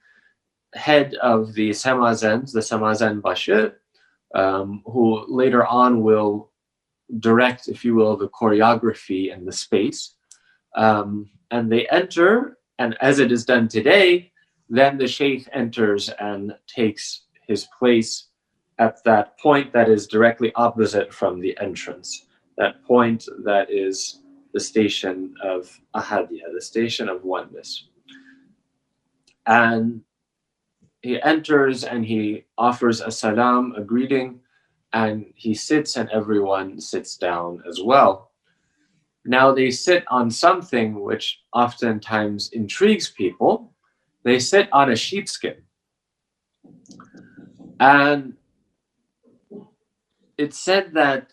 head of the samazans, the samazan bashir, who later on will direct, if you will, the choreography and the space. And they enter, and as it is done today, then the sheikh enters and takes his place at that point that is directly opposite from the entrance. That point that is the station of ahadiyya, the station of oneness. And he enters and he offers a salam, a greeting, and he sits and everyone sits down as well. Now they sit on something which oftentimes intrigues people, they sit on a sheepskin. And it's said that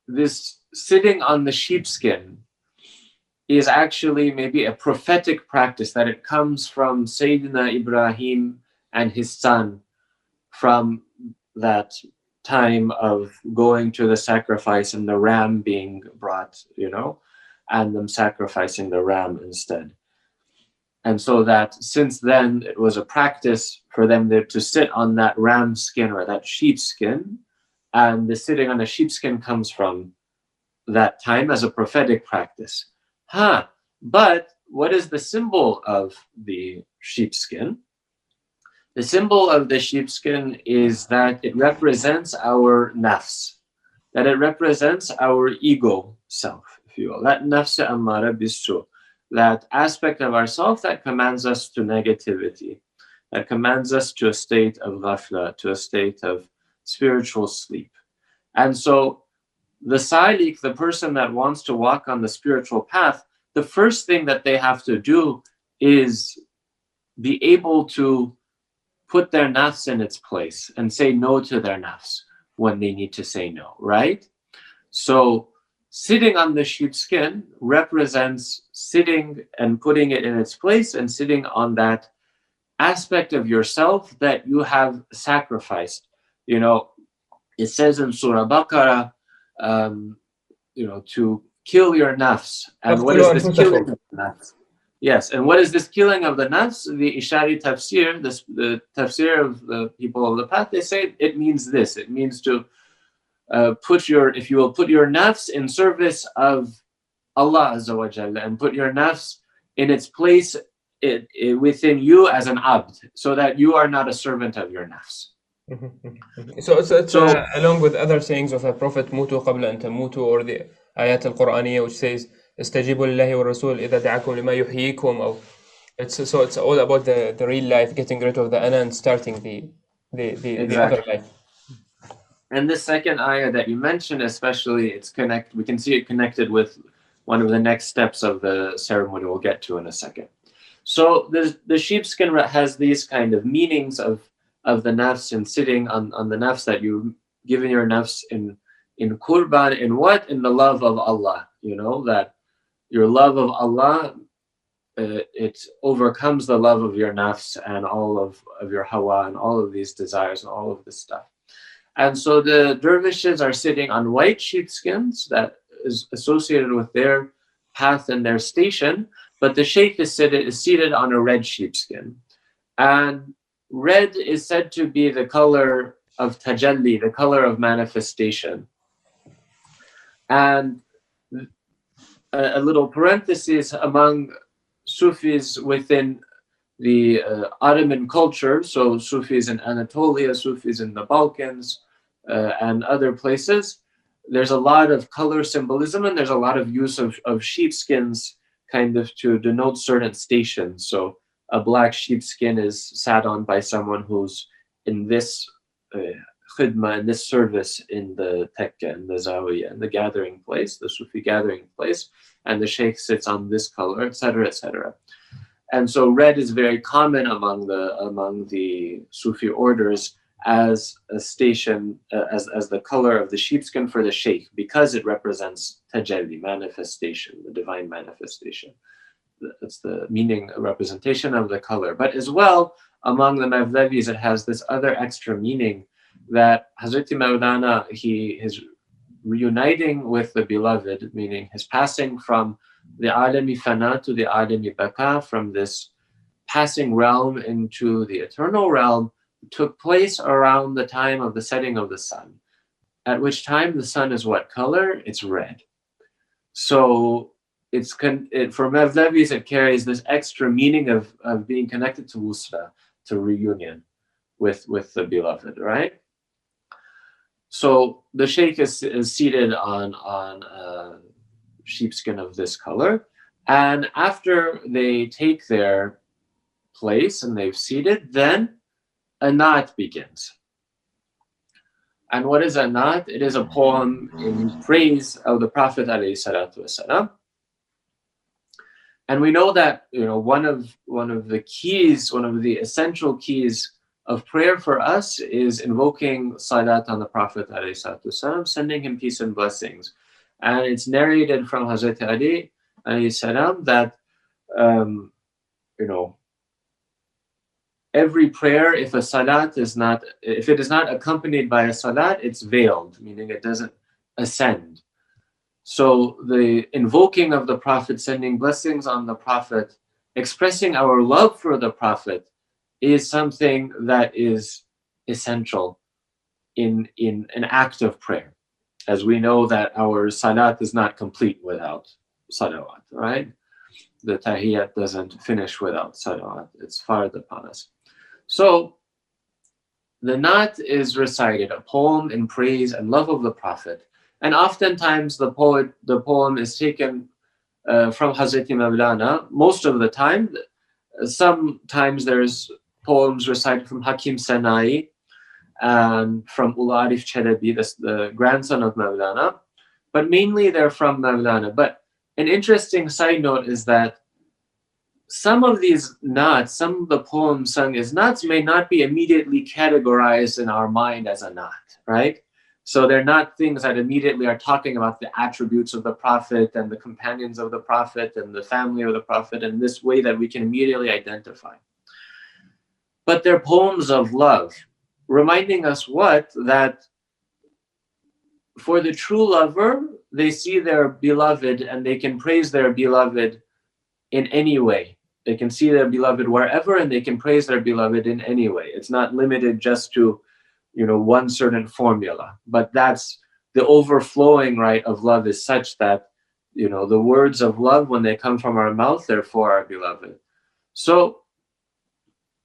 this sitting on the sheepskin is actually maybe a prophetic practice, that it comes from Sayyidina Ibrahim and his son from that time of going to the sacrifice and the ram being brought, and them sacrificing the ram instead. And so that since then it was a practice for them to sit on that ram skin or that sheepskin, and the sitting on a sheepskin comes from that time as a prophetic practice. But what is the symbol of the sheepskin? The symbol of the sheepskin is that it represents our nafs, that it represents our ego self, if you will, that nafs ammara bisu, that aspect of ourself that commands us to negativity, that commands us to a state of ghafla, to a state of spiritual sleep. And so the salik, the person that wants to walk on the spiritual path, the first thing that they have to do is be able to put their nafs in its place and say no to their nafs when they need to say no, right? So sitting on the sheepskin represents sitting and putting it in its place and sitting on that aspect of yourself that you have sacrificed. It says in Surah Baqarah, to kill your nafs. And what is this killing of the nafs? Yes, and what is this killing of the nafs? The Ishari tafsir, the tafsir of the people of the path, they say it means this. It means to put your nafs in service of Allah Azza wa Jalla, and put your nafs in its place within you as an abd, so that you are not a servant of your nafs. So it's along with other sayings of the Prophet, "Mutu qabla an tamutu," or the ayat al-Qur'aniyya which says, "Istajibu lillahi wa rasul idha da'akum lima yuhyikum." It's all about the real life, getting rid of the ana and starting the other life. And this second ayah that you mentioned, especially, we can see it connected with one of the next steps of the ceremony we'll get to in a second. So the sheepskin has these kind of meanings of the nafs and sitting on the nafs, that you've given your nafs in qurban, in what? In the love of Allah. That your love of Allah, it overcomes the love of your nafs and all of your hawa and all of these desires and all of this stuff. And so the dervishes are sitting on white sheepskins that is associated with their path and their station, but the sheikh is seated on a red sheepskin. And red is said to be the color of tajalli, the color of manifestation. And a little parenthesis, among Sufis within the Ottoman culture, so Sufis in Anatolia, Sufis in the Balkans, and other places, there's a lot of color symbolism, and there's a lot of use of sheepskins kind of to denote certain stations. So a black sheepskin is sat on by someone who's in this khidmah, in this service in the tekka, in the zawiya, in the gathering place, the Sufi gathering place, and the sheikh sits on this color, etc., etc. And so red is very common among the Sufi orders as a station, as the color of the sheepskin for the sheikh, because it represents tajalli, manifestation, the divine manifestation. That's the meaning, representation of the color. But as well, among the Mevlevis, it has this other extra meaning that Hazrat Maulana, his reuniting with the beloved, meaning his passing from the alami fana to the alami baka, from this passing realm into the eternal realm, took place around the time of the setting of the sun, at which time the sun is what color? It's red. So for Mevlevis, it carries this extra meaning of being connected to wusla, to reunion with the beloved, right? So the sheikh is seated on a sheepskin of this color, and after they take their place and they've seated, then a naat begins. And what is a naat? It is a poem in praise of the Prophet ﷺ. And we know that, you know, one of the keys, one of the essential keys of prayer for us is invoking salat on the Prophet ﷺ, sending him peace and blessings. And it's narrated from Hazrat Ali ﷺ that, you know, every prayer, if it is not accompanied by a salat, it's veiled, meaning it doesn't ascend. So the invoking of the Prophet, sending blessings on the Prophet, expressing our love for the Prophet is something that is essential in an act of prayer. As we know that our salat is not complete without salawat, right? The tahiyyat doesn't finish without salawat. It's fard upon us. So the naat is recited, a poem in praise and love of the Prophet. And oftentimes the poem is taken from Hazreti Mawlana. Most of the time, sometimes there's poems recited from Hakim Sanai and from Ula Arif Chalabi, the grandson of Mawlana. But mainly they're from Mawlana. But an interesting side note is that some of these naats, some of the poems sung as naats may not be immediately categorized in our mind as a naat, right? So they're not things that immediately are talking about the attributes of the Prophet and the companions of the Prophet and the family of the Prophet in this way that we can immediately identify. But they're poems of love, reminding us what? That for the true lover, they see their beloved and they can praise their beloved in any way. They can see their beloved wherever and they can praise their beloved in any way. It's not limited just to, you know, one certain formula, but that's the overflowing, right, of love is such that, you know, the words of love, when they come from our mouth, they're for our beloved. So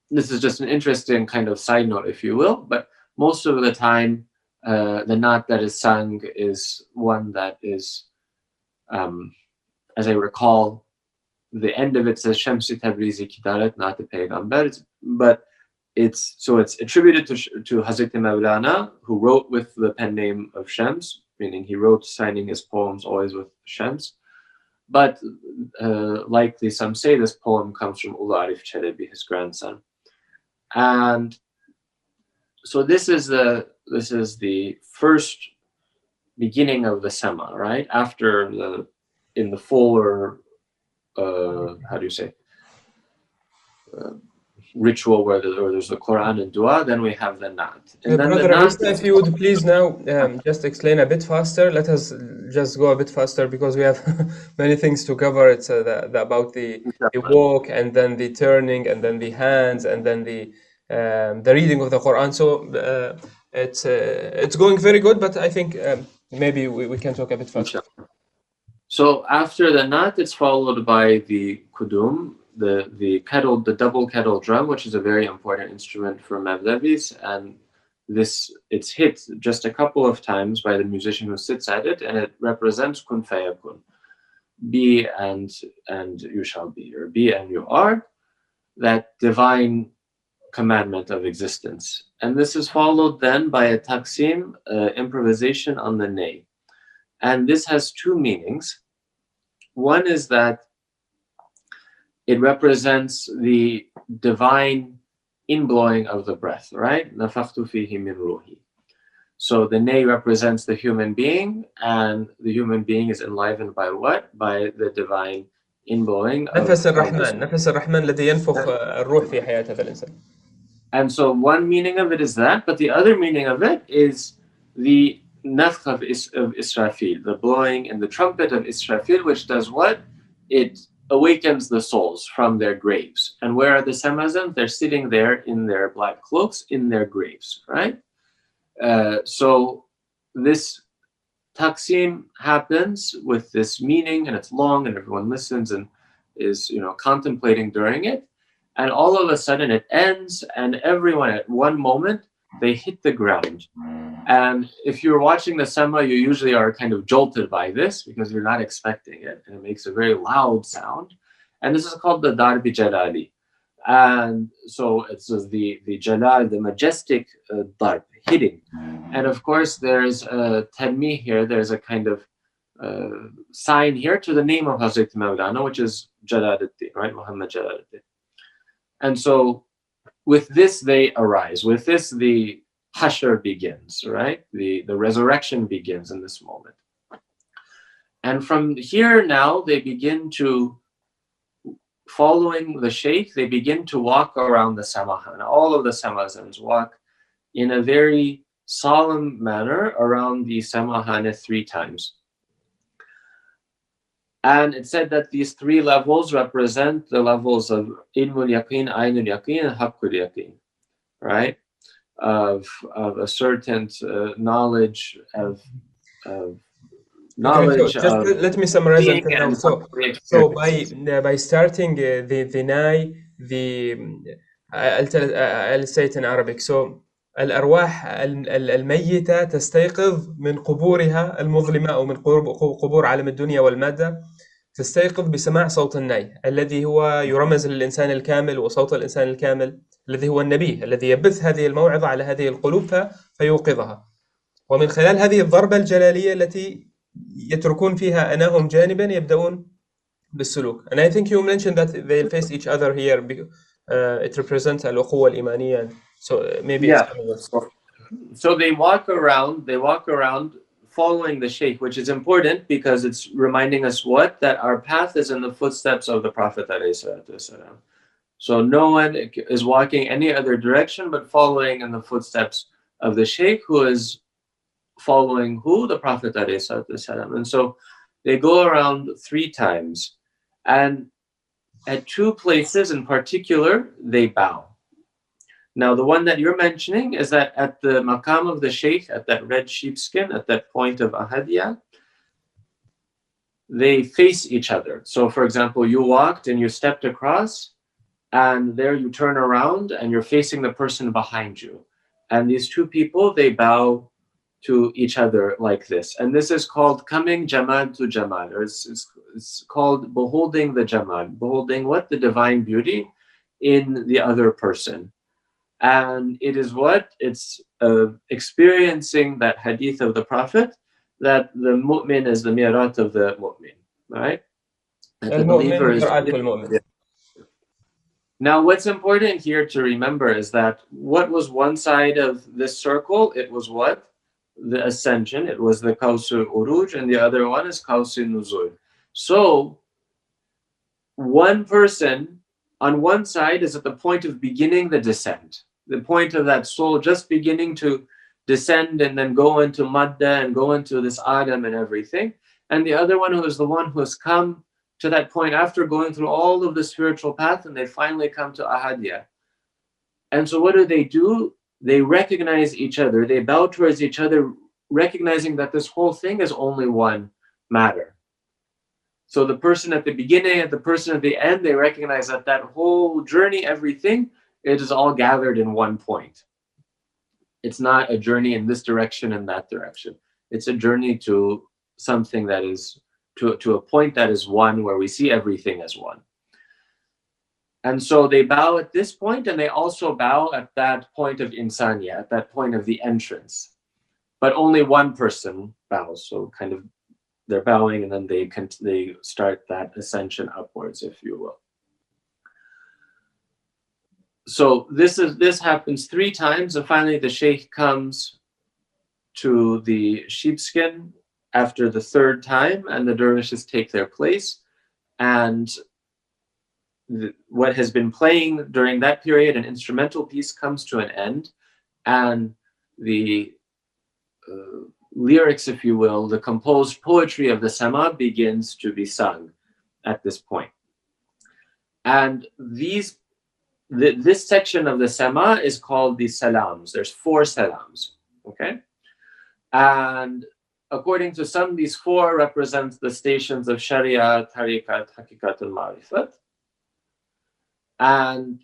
this is just an interesting kind of side note, if you will, but most of the time, the naat that is sung is one that is, as I recall, the end of it says Shamsi Tabrizi Kidarat, not the Paygambar, but it's attributed to Hazrat Mawlana, who wrote with the pen name of Shams, meaning he wrote signing his poems always with Shams. But likely some say this poem comes from Ula Arif Chalabi, his grandson. And so this is the first beginning of the Sema, right? After in the fuller how do you say, ritual where there's the Quran and Dua, then we have the naat. And then Brother Isa, if you would please now just explain a bit faster. Let us just go a bit faster because we have many things to cover. It's about the walk and then the turning and then the hands and then the reading of the Quran. So it's going very good, but I think maybe we can talk a bit faster. So after the naat, it's followed by the kudum, the kettle, the double kettle drum, which is a very important instrument for Mevlevis, and it's hit just a couple of times by the musician who sits at it, and it represents kun fayakun, be and you shall be, or be and you are, that divine commandment of existence. And this is followed then by a taksim, improvisation on the ney. And this has two meanings. One is that it represents the divine inblowing of the breath, right? Nafakhtu fihi min ruhi. So the ney represents the human being, and the human being is enlivened by what? By the divine inblowing of نفس الرحمن نفس الرحمن الذي ينفخ الروح في حياة هذا الإنسان. And so one meaning of it is that, but the other meaning of it is the nafkh of Israfil, the blowing in the trumpet of Israfil, which does what? It awakens the souls from their graves. And where are the Samazans? They're sitting there in their black cloaks in their graves, right? So this taksim happens with this meaning, and it's long, and everyone listens and is, you know, contemplating during it. And all of a sudden it ends, and everyone at one moment, they hit the ground. And if you're watching the Sema, you usually are kind of jolted by this because you're not expecting it. And it makes a very loud sound. And this is called the Darbi Jalali. And so it's the Jalal, the majestic darb, hitting. And of course, there's a tanmi here. There's a kind of sign here to the name of Hazrat Maulana, which is Jalaluddin, right? Muhammad Jalaluddin. And so with this they arise. With this the Hashr begins, right? The resurrection begins in this moment. And from here now they begin to, following the Shaykh, they begin to walk around the Samahan. All of the Samazans walk in a very solemn manner around the Samahana 3 times. And it said that these 3 levels represent the levels of Ilmul Yaqeen, Ainul Yaqeen, and Haqqul Yaqeen, right? Of a certain knowledge of knowledge. Okay, so just let me summarize it now. So by starting the ناي, I'll say it in Arabic. So الأرواح الميتة تستيقظ من قبورها المظلمة أو من قبور عالم الدنيا والمادة، تستيقظ بسماع صوت الناي الذي هو يرمز للإنسان الكامل، وصوت الإنسان الكامل الذي هو النبي الذي يبث هذه الموعظة على هذه القلوب فيوقظها. ومن خلال هذه الضربة الجلالية التي يتركون فيها أناهم جانبا يبدأون بالسلوك. And I think you mentioned that they face each other here. It represents الأخوة الإيمانية. So maybe so they walk around following the Shaykh, which is important because it's reminding us what? That our path is in the footsteps of the Prophet ﷺ. So no one is walking any other direction but following in the footsteps of the Shaykh, who is following who? The Prophet ﷺ. And so they go around 3 times, and at 2 places in particular they bow. Now, the one that you're mentioning is that at the maqam of the Shaykh, at that red sheepskin, at that point of Ahadiyah, they face each other. So, for example, you walked and you stepped across, and there you turn around and you're facing the person behind you. And these 2 people, they bow to each other like this. And this is called coming Jamal to Jamal, or it's called beholding the Jamal. Beholding what? The divine beauty in the other person. And it is what? It's experiencing that hadith of the Prophet, that the mu'min is the mirat of the mu'min, right? That the believer is. Now, what's important here to remember is that what was one side of this circle? It was what? The ascension. It was the Qawsul Uruj, and the other one is Qawsul Nuzul. So, one person on one side is at the point of beginning the descent. The point of that soul just beginning to descend and then go into madda and go into this adam and everything. And the other one who is the one who has come to that point after going through all of the spiritual path, and they finally come to ahadiyah. And so what do? They recognize each other. They bow towards each other, recognizing that this whole thing is only one matter. So the person at the beginning and the person at the end, they recognize that that whole journey, everything, it is all gathered in one point. It's not a journey in this direction and that direction. It's a journey to something that is, to a point that is one, where we see everything as one. And so they bow at this point, and they also bow at that point of insaniya, at that point of the entrance. But only one person bows. So kind of they're bowing, and then they start that ascension upwards, if you will. So this happens 3 times, and finally the Shaykh comes to the sheepskin after the 3rd time, and the dervishes take their place, and what has been playing during that period, an instrumental piece, comes to an end, and the lyrics, if you will, the composed poetry of the Sama begins to be sung at this point. And this section of the Sama is called the Salams. There's 4 Salams, okay? And according to some, these 4 represent the stations of Sharia, Tariqat, Haqiqat, and Ma'rifat. And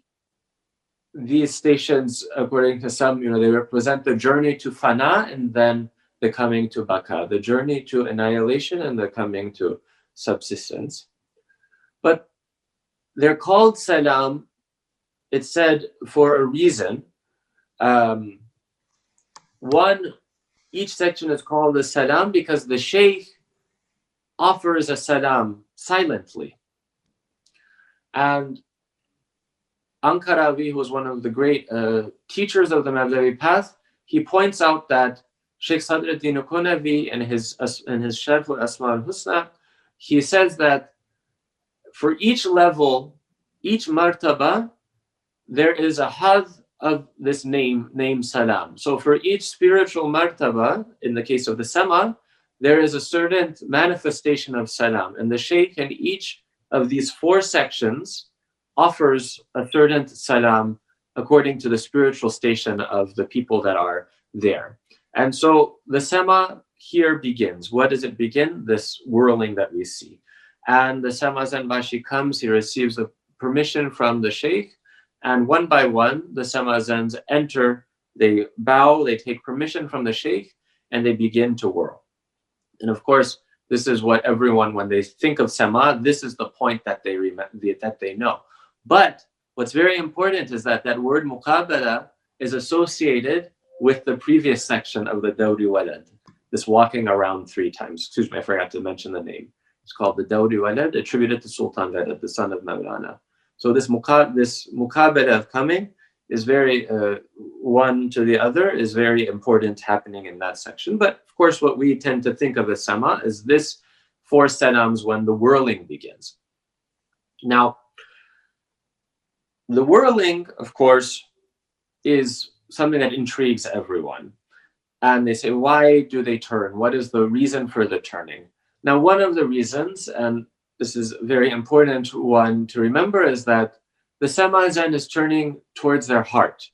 these stations, according to some, they represent the journey to Fana and then the coming to Baka, the journey to annihilation and the coming to subsistence. But they're called Salam, it's said, for a reason. One, each section is called the Salam because the Shaykh offers a salam silently. And Ankarawi, who was one of the great teachers of the Mevlevi path, he points out that Sheikh Sadruddin Konavi in his Sharh al-Asma al-Husna, he says that for each level, each martaba, there is a had of this name salam. So for each spiritual martaba, in the case of the Sama, there is a certain manifestation of salam. And the Shaykh in each of these 4 sections offers a certain salam according to the spiritual station of the people that are there. And so the Sama here begins. What does it begin? This whirling that we see. And the Sama Zanbashi comes, he receives the permission from the Shaykh, and one by one, the Sama Zans enter, they bow, they take permission from the Shaykh, and they begin to whirl. And of course, this is what everyone, when they think of Sama, this is the point that they know. But what's very important is that that word muqabala is associated with the previous section of the Dawri Walad, this walking around 3 times. Excuse me, I forgot to mention the name. It's called the Dawri Walad, attributed to Sultan Walad, the son of Mawlana. So this muqabala of coming is very, one to the other, is very important happening in that section. But of course, what we tend to think of as Sama is this 4 salams when the whirling begins. Now, the whirling, of course, is something that intrigues everyone. And they say, why do they turn? What is the reason for the turning? Now, one of the reasons, and this is a very important one to remember, is that the Samazan is turning towards their heart.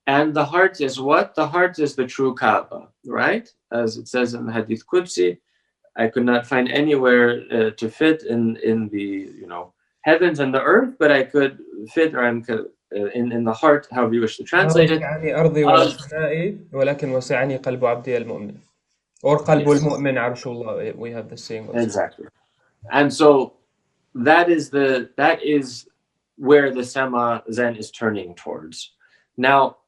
And the heart is what? The heart is the true Kaaba, right? As it says in the Hadith Qudsi, I could not find anywhere to fit in the heavens and the earth, but I could fit, or I'm in the heart, however you wish to translate it. أرضي والسماء ولكن وسعني قلب عبدي المؤمن. Or قلب المؤمن عرش الله. We have the saying. Exactly. And so that is where the Sama Zen is turning towards. Now,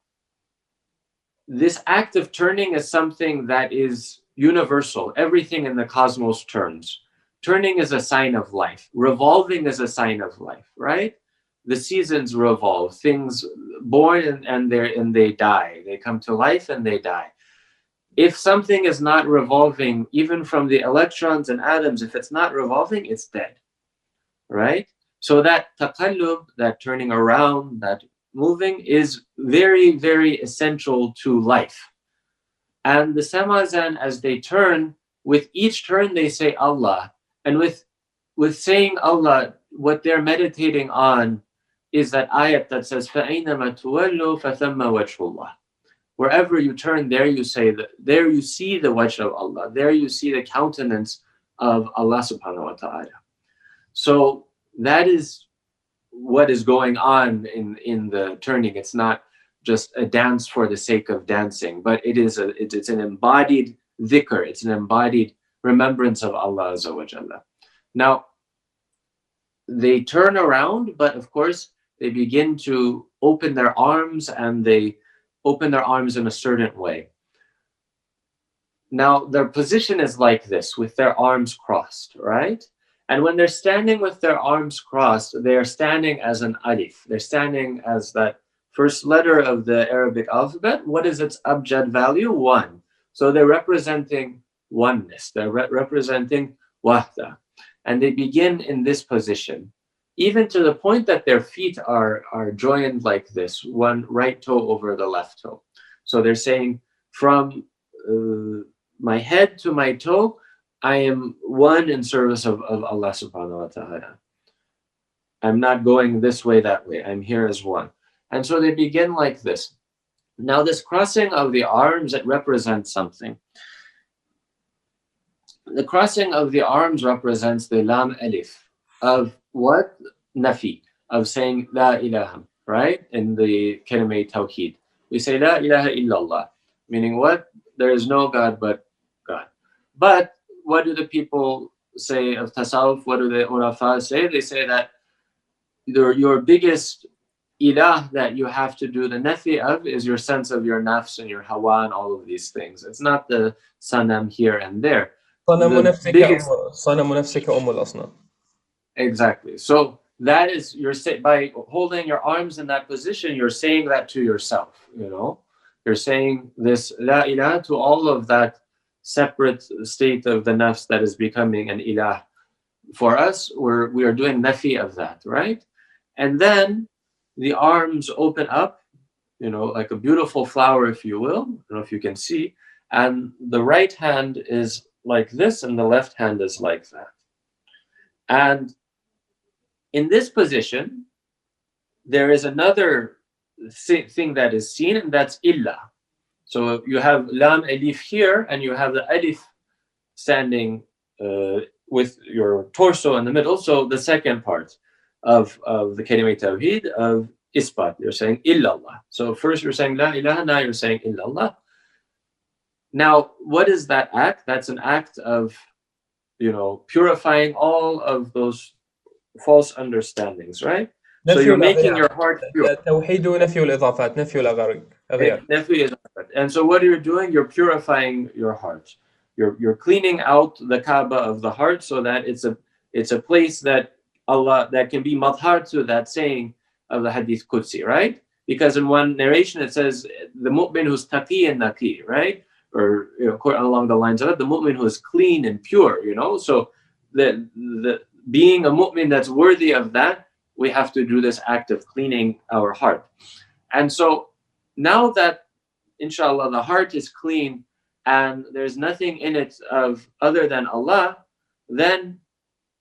this act of turning is something that is universal. Everything in the cosmos turns. Turning is a sign of life. Revolving is a sign of life, right? The seasons revolve. Things born and they die. They come to life and they die. If something is not revolving, even from the electrons and atoms, if it's not revolving, it's dead, right? So that taqallub, that turning around, that moving, is very, very essential to life. And the Samazan, as they turn, with each turn they say Allah. And with saying Allah, what they're meditating on is that ayat that says, فَأَيْنَمَا تُوَلُّوا فَثَمَّ وَجْهُ اللَّهِ. Wherever you turn, there you see the wajh of Allah. There you see the countenance of Allah subhanahu wa ta'ala. So that is what is going on in the turning. It's not just a dance for the sake of dancing, but it's an embodied dhikr. It's an embodied remembrance of Allah azza wa jalla. Now, they turn around, but of course, they begin to open their arms, and they open their arms in a certain way. Now, their position is like this, with their arms crossed, right? And when they're standing with their arms crossed, they are standing as an alif. They're standing as that first letter of the Arabic alphabet. What is its abjad value? 1. So they're representing oneness. They're representing wahda. And they begin in this position, even to the point that their feet are joined like this, one right toe over the left toe. So they're saying, from my head to my toe, I am one in service of Allah subhanahu wa ta'ala. I'm not going this way, that way. I'm here as one. And so they begin like this. Now, this crossing of the arms, it represents something. The crossing of the arms represents the lam alif of what? Nafi, of saying la ilaha, right? In the kalima tawheed. We say la ilaha illallah, meaning what? There is no God but God. But what do the people say of tasawwuf? What do the urafa say? They say that your biggest ilah that you have to do the nafi of is your sense of your nafs and your hawa and all of these things. It's not the sanam here and there. biggest. صنم نفسك أم الأصنام. Exactly. So that is, by holding your arms in that position, you're saying that to yourself, you know. You're saying this la ilaha to all of that separate state of the nafs that is becoming an ilah. For us, we are doing nafi of that, right? And then the arms open up, you know, like a beautiful flower, if you will. I don't know if you can see. And the right hand is like this, and the left hand is like that. And in this position, there is another thing that is seen, and that's illah. So you have lam alif here, and you have the alif standing with your torso in the middle. So the second part of the kalima tawheed of isbat, you're saying illallah. So first you're saying la ilaha, now you're saying illallah. Now, what is that act? That's an act of, you know, purifying all of those false understandings, right? So you're making your heart pure. توحيد ونفي الإضافات، نفي الأغيار. And so what you're doing, you're purifying your heart. You're cleaning out the Kaaba of the heart, so that it's a place that Allah, that can be madhar to that saying of the Hadith Qudsi, right? Because in one narration it says the mu'min who's taqi and naqi, right? Or, you know, along the lines of it, the mu'min who is clean and pure, you know. So the being a mu'min that's worthy of that, we have to do this act of cleaning our heart. And so now that, inshallah, the heart is clean and there's nothing in it of other than Allah, then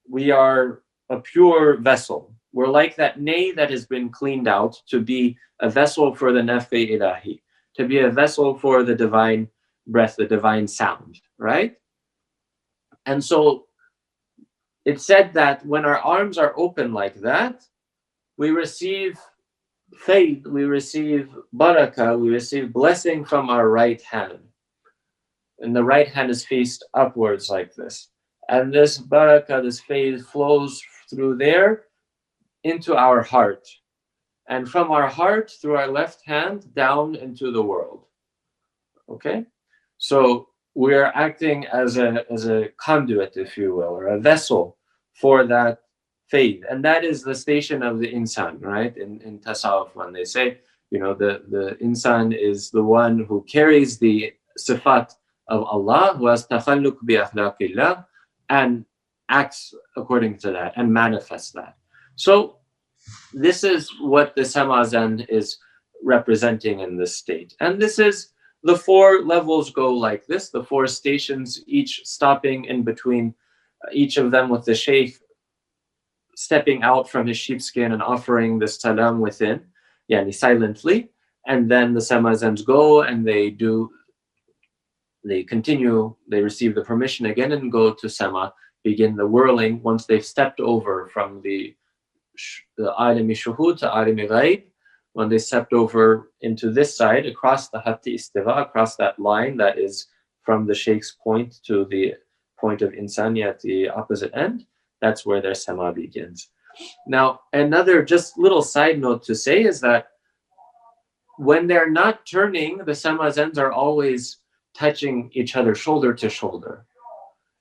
we are a pure vessel. We're like that nay that has been cleaned out to be a vessel for the nafi ilahi, to be a vessel for the divine breath, the divine sound, right? And so it's said that when our arms are open like that, we receive faith, we receive barakah, we receive blessing from our right hand. And the right hand is faced upwards like this. And this barakah, this faith flows through there into our heart. And from our heart, through our left hand, down into the world. Okay? So we are acting as a conduit, if you will, or a vessel for that faith. And that is the station of the insan, right? In tasawwuf, when they say, you know, the insan is the one who carries the sifat of Allah, who has takhalluq bi akhlaqillah, and acts according to that and manifests that. So this is what the samazan is representing in this state. And this is, the four levels go like this, the four stations, each stopping in between, each of them with the shaykh stepping out from his sheepskin and offering the salam within, yani silently. And then the samazans go and they continue, they receive the permission again and go to sama, begin the whirling once they've stepped over from the alimi shuhud to alimi ghaib. When they stepped over into this side, across the hatti istiva, across that line that is from the sheikh's point to the point of insani at the opposite end, that's where their sama begins. Now, another just little side note to say is that when they're not turning, the samazans are always touching each other shoulder to shoulder.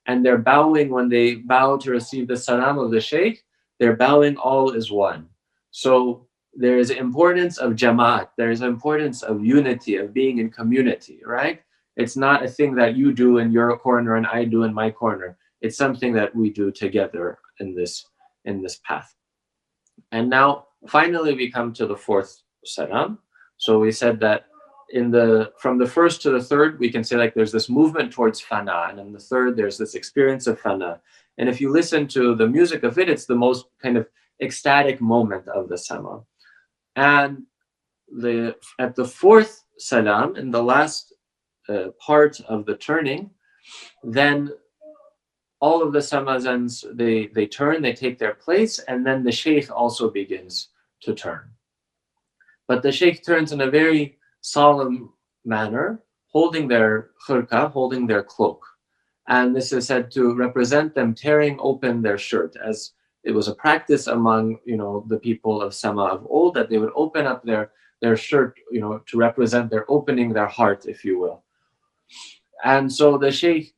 And they're bowing when they bow to receive the salam of the sheikh, they're bowing all as one. So there is importance of jama'at, there is importance of unity, of being in community, right? It's not a thing that you do in your corner and I do in my corner. It's something that we do together in this path. And now, finally, we come to the fourth salam. So we said that from the first to the third, we can say like there's this movement towards fana, and in the third, there's this experience of fana. And if you listen to the music of it, it's the most kind of ecstatic moment of the sama. And at the fourth salam, in the last part of the turning, then all of the samazans, they turn, they take their place, and then the sheikh also begins to turn. But the sheikh turns in a very solemn manner, holding their khurka, holding their cloak. And this is said to represent them tearing open their shirt, as it was a practice among, you know, the people of Sama of old, that they would open up their shirt, you know, to represent their opening their heart, if you will. And so the sheikh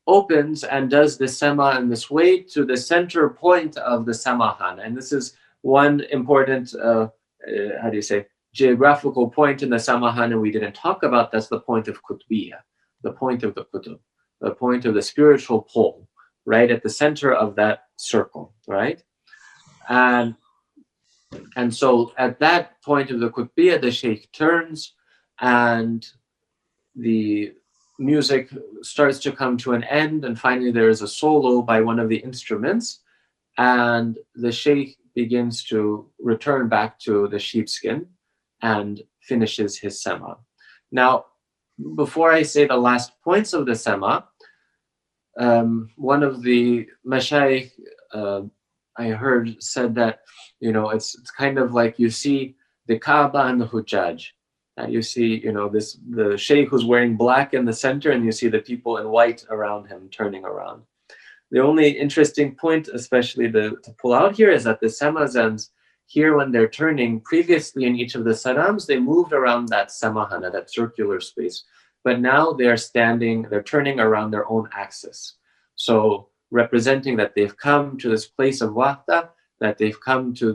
opens and does the sema in this way to the center point of the samahan. And this is one important, geographical point in the samahan, and we didn't talk about. That's the point of qutbiyya, the point of the qutub, the point of the spiritual pole, right at the center of that circle, right? And so at that point of the qutbiyya, the sheikh turns and the music starts to come to an end, and finally there is a solo by one of the instruments, and the sheikh begins to return back to the sheepskin and finishes his sema. Now, before I say the last points of the sema, one of the mashayikh I heard said that, it's kind of like you see the Kaaba and the Hujjaj. And you see, the sheikh who's wearing black in the center, and you see the people in white around him turning around. The only interesting point, especially to pull out here, is that the samazans here, when they're turning, previously in each of the salams, they moved around that samahana, that circular space. But now they're turning around their own axis. So representing that they've come to this place of wahda, that they've come to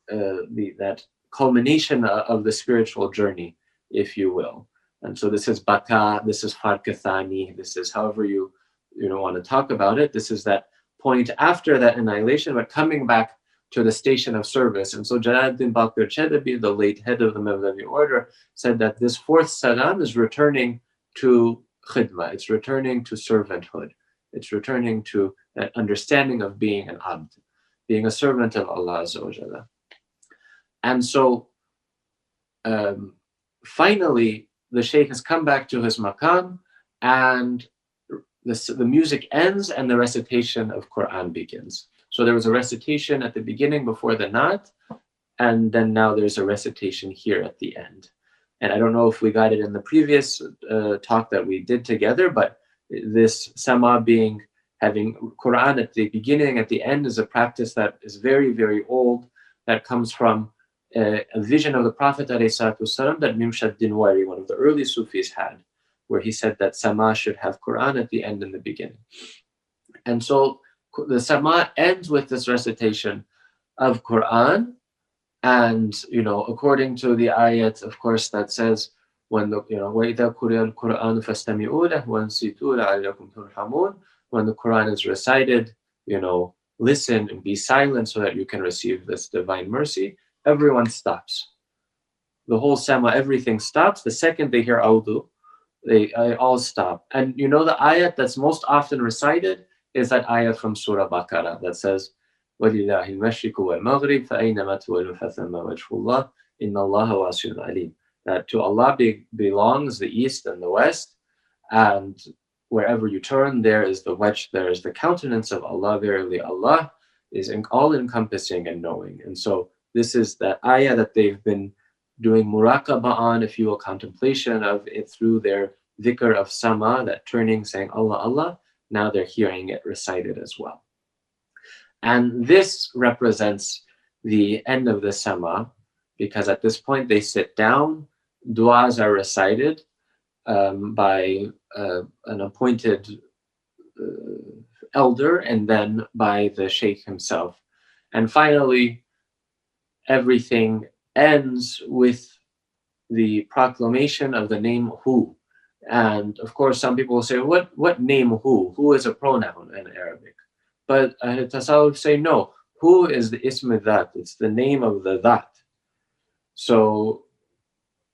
that culmination of the spiritual journey, if you will. And so this is baka, this is farkathani, this is however you want to talk about it. This is that point after that annihilation, but coming back to the station of service. And so Jalaluddin Baqir Chedabi, the late head of the Mevlevi order, said that this fourth salam is returning to khidmah, it's returning to servanthood, it's returning to that understanding of being an abd, being a servant of Allah Azza wa Jalla. And so finally, the sheikh has come back to his maqam, and the music ends and the recitation of Quran begins. So there was a recitation at the beginning before the naat, and then now there's a recitation here at the end. And I don't know if we got it in the previous talk that we did together, but this sama having Quran at the beginning, at the end, is a practice that is very, very old, that comes from a vision of the Prophet ﷺ that Mimshad Dinwari, one of the early Sufis, had, where he said that sama should have Quran at the end and the beginning. And so the sama ends with this recitation of Quran, and according to the ayat, of course, that says, when the وَإِذَا قُرِئَ الْقُرْآنُ فَاسْتَمِعُوا لَهُ وَأَنصِتُوا لَعَلَّكُمْ تُرْحَمُونَ. When the Quran is recited, listen and be silent so that you can receive this divine mercy. Everyone stops. The whole sama, everything stops. The second they hear awdu, they all stop. And the ayat that's most often recited is that ayat from Surah Baqarah that says, وَلِلَّهِ الْمَشْرِقُ وَالْمَغْرِبُ فَأَيْنَمَا تُوَلُّوا فَثَمَّ وَجْهُ اللَّهِ إِنَّ اللَّهَ وَاسِعٌ عَلِيمٌ. That to Allah belongs the east and the west, and wherever you turn, there is the wajh, there is the countenance of Allah. Verily, Allah is all-encompassing and knowing. And so this is that ayah that they've been doing muraqabah on, if you will, contemplation of it through their dhikr of sama, that turning, saying Allah, Allah. Now they're hearing it recited as well. And this represents the end of the sama, because at this point they sit down, du'as are recited by an appointed elder, and then by the sheikh himself. And finally, everything ends with the proclamation of the name Hu. And of course, some people will say, what name Hu? Hu is a pronoun in Arabic. But Tasawwuf say, no, Hu is the ism dhat, it's the name of the dhat. So,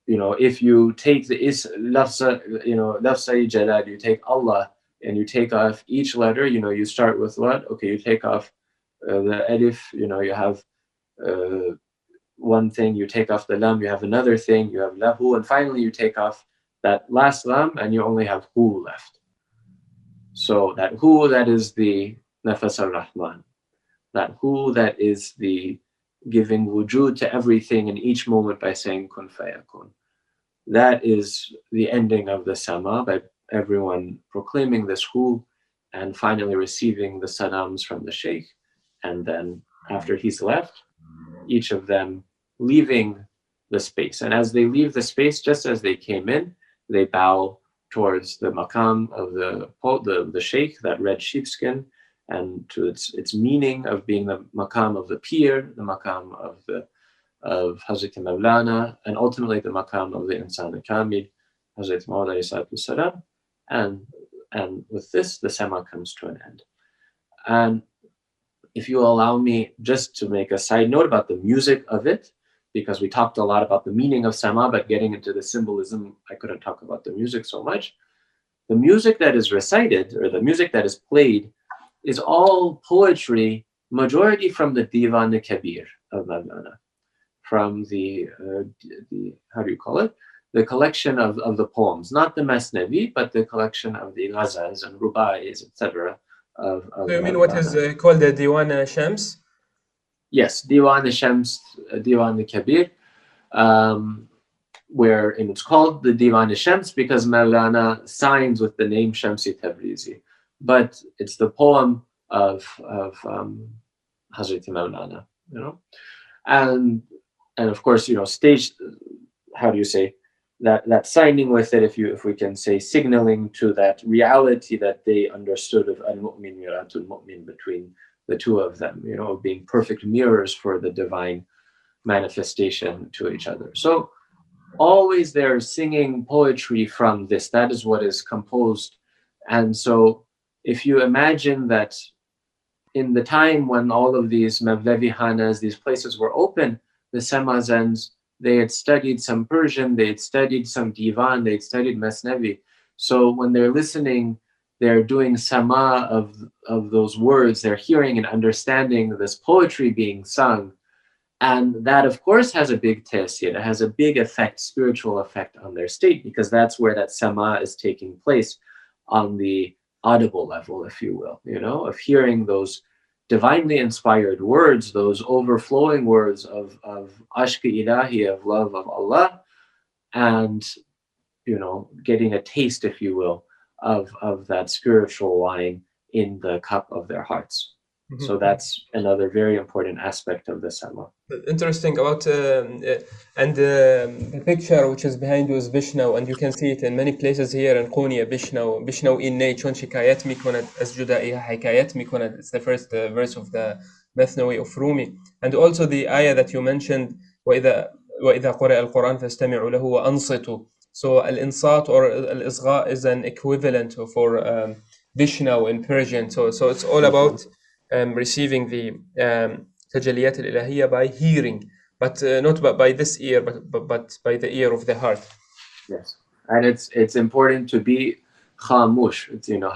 if you take the lafza jalal, you take Allah, and you take off each letter, you start with what? Okay, you take off the alif, you have one thing, you take off the lam, you have another thing, you have lahu, and finally you take off that last lam, and you only have hu left. So that hu, that is the nafas ar-Rahman. That hu, that is the giving wujud to everything in each moment by saying kun fayakun. That is the ending of the sama, by everyone proclaiming this hu, and finally receiving the salams from the sheikh. And then after he's left, each of them leaving the space. And as they leave the space, just as they came in, they bow towards the maqam of the sheikh, that red sheepskin, and to its meaning of being the maqam of the pir, the maqam of Hazrat Mawlana, and ultimately the maqam of the Insan al-Kamil, Hazrat Muhammad alayhi salatu wassalam. And with this, the Sema comes to an end. And if you allow me just to make a side note about the music of it, because we talked a lot about the meaning of Sema, but getting into the symbolism, I couldn't talk about the music so much. The music that is recited, or the music that is played, is all poetry, majority from the Divan al-Kabir of Mawlana, from the how do you call it? The collection of the poems, not the Masnavi, but the collection of the Ghazals and Rubais, etc. So you mean what is called the Diwan Shams? Yes, Diwan al-Shams, Diwan al-Kabir, where and it's called the Diwan al-Shams because Mawlana signs with the name Shamsi Tabrizi, but it's the poem of Hazrat Mawlana, you know, and of course, you know, stage, how do you say, that signing with it, if we can say, signaling to that reality that they understood of al-mu'min miratul mu'min, between the two of them, you know, being perfect mirrors for the divine manifestation to each other. So always they're singing poetry from this. That is what is composed. And so if you imagine that in the time when all of these Mavlevi Hanas, these places were open, the Samazans, they had studied some Persian, they had studied some Divan, they had studied Masnavi. So when they're listening, they're doing sama of those words, they're hearing and understanding this poetry being sung. And that, of course, has a big tasir, it has a big effect, spiritual effect on their state, because that's where that sama is taking place on the audible level, if you will, you know, of hearing those divinely inspired words, those overflowing words of ashq-i ilahi, of love of Allah, and, you know, getting a taste, if you will, of that spiritual wine in the cup of their hearts. Mm-hmm. So that's another very important aspect of the Sama. Interesting about and the picture which is behind you is Vishnu, and you can see it in many places here in Konya. Vishnu إني چون شكايات میکند از جدائیها حکایت میکند. It's the first verse of the Mathnawi of Rumi, and also the ayah that you mentioned, وإذا قرأ القرآن فاستمعوا له وأنصتوا. So al-insat or al-isgha is an equivalent for Vishnu in Persian. So it's all about receiving the tajalliyat al-ilahiyya by hearing, but not by this ear, but by the ear of the heart. Yes, and it's important to be khamush. It's, you know,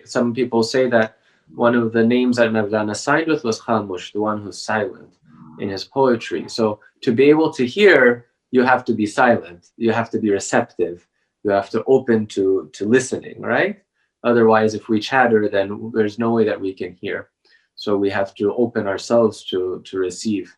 some people say that one of the names that Mawlana signed with was khamush, the one who's silent in his poetry. So to be able to hear, you have to be silent. You have to be receptive. You have to open to listening, right? Otherwise, if we chatter, then there's no way that we can hear. So we have to open ourselves to receive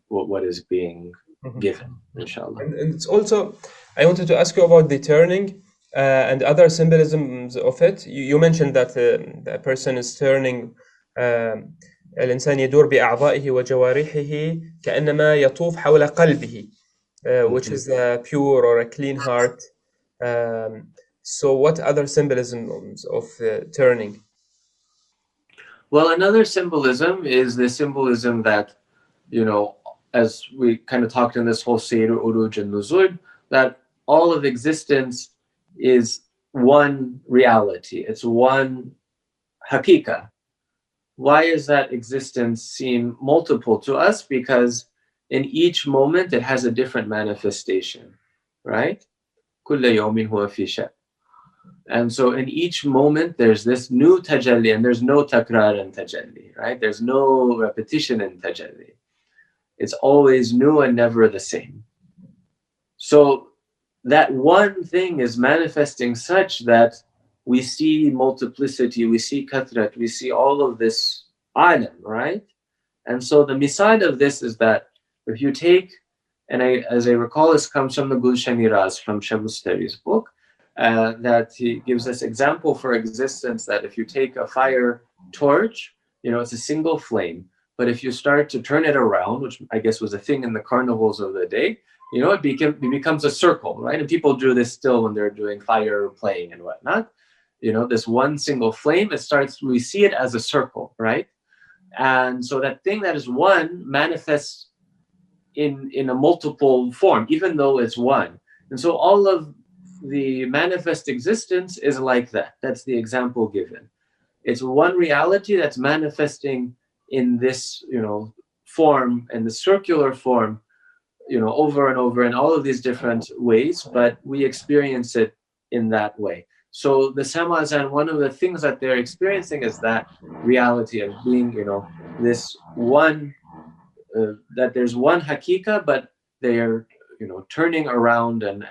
what is being given, inshallah. And it's also, I wanted to ask you about the turning and other symbolisms of it. You mentioned that the person is turning, الإنسان يدور بأعضائه وجوارحه كأنما يطوف حول قلبه, which is a pure or a clean heart. So what other symbolisms of turning? Well, another symbolism is the symbolism that, you know, as we kind of talked in this whole Seyr, Uruj, and Nuzul, that all of existence is one reality. It's one hakika. Why is that existence seem multiple to us? Because in each moment it has a different manifestation, right? كل يوم هو في شأن. And so in each moment, there's this new tajalli, and there's no takrar in tajalli, right? There's no repetition in tajalli. It's always new and never the same. So that one thing is manifesting such that we see multiplicity, we see kathrat, we see all of this alam, right? And so the misal of this is that if you take, and as I recall, this comes from the Gulshani Raz, from Shamustari's book, that he gives this example for existence, that if you take a fire torch, you know, it's a single flame, but if you start to turn it around, which I guess was a thing in the carnivals of the day, you know, it becomes a circle, right? And people do this still when they're doing fire playing and whatnot. You know, this one single flame, we see it as a circle, right? And so that thing that is one manifests in a multiple form, even though it's one. And so all of the manifest existence is like that. That's the example given. It's one reality that's manifesting in this, you know, form, and the circular form, you know, over and over in all of these different ways, but we experience it in that way. So the Samazan, one of the things that they're experiencing is that reality of being, you know, this one, that there's one hakika, but they are, you know, turning around and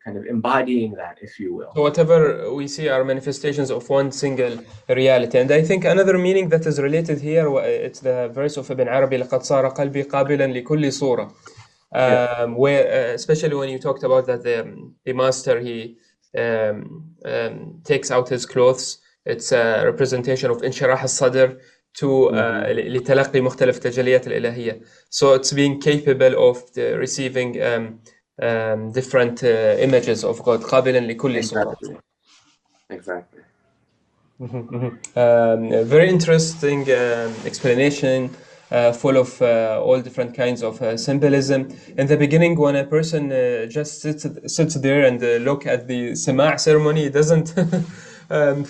kind of embodying that, if you will. So whatever we see are manifestations of one single reality. And I think another meaning that is related here, it's the verse of Ibn Arabi, لَقَدْ صَارَ قَلْبِي قَابِلًا لِكُلِّ صُورَةٍ. Where especially when you talked about that the master, he takes out his clothes, it's a representation of انشراح الصدر to لتلقي مختلف تجليات الإلهية. So it's being capable of receiving different images of God. قابلا لكل صورة. Exactly. Very interesting explanation. Full of all different kinds of symbolism. In the beginning, when a person just sits there and look at the Semaع ceremony, doesn't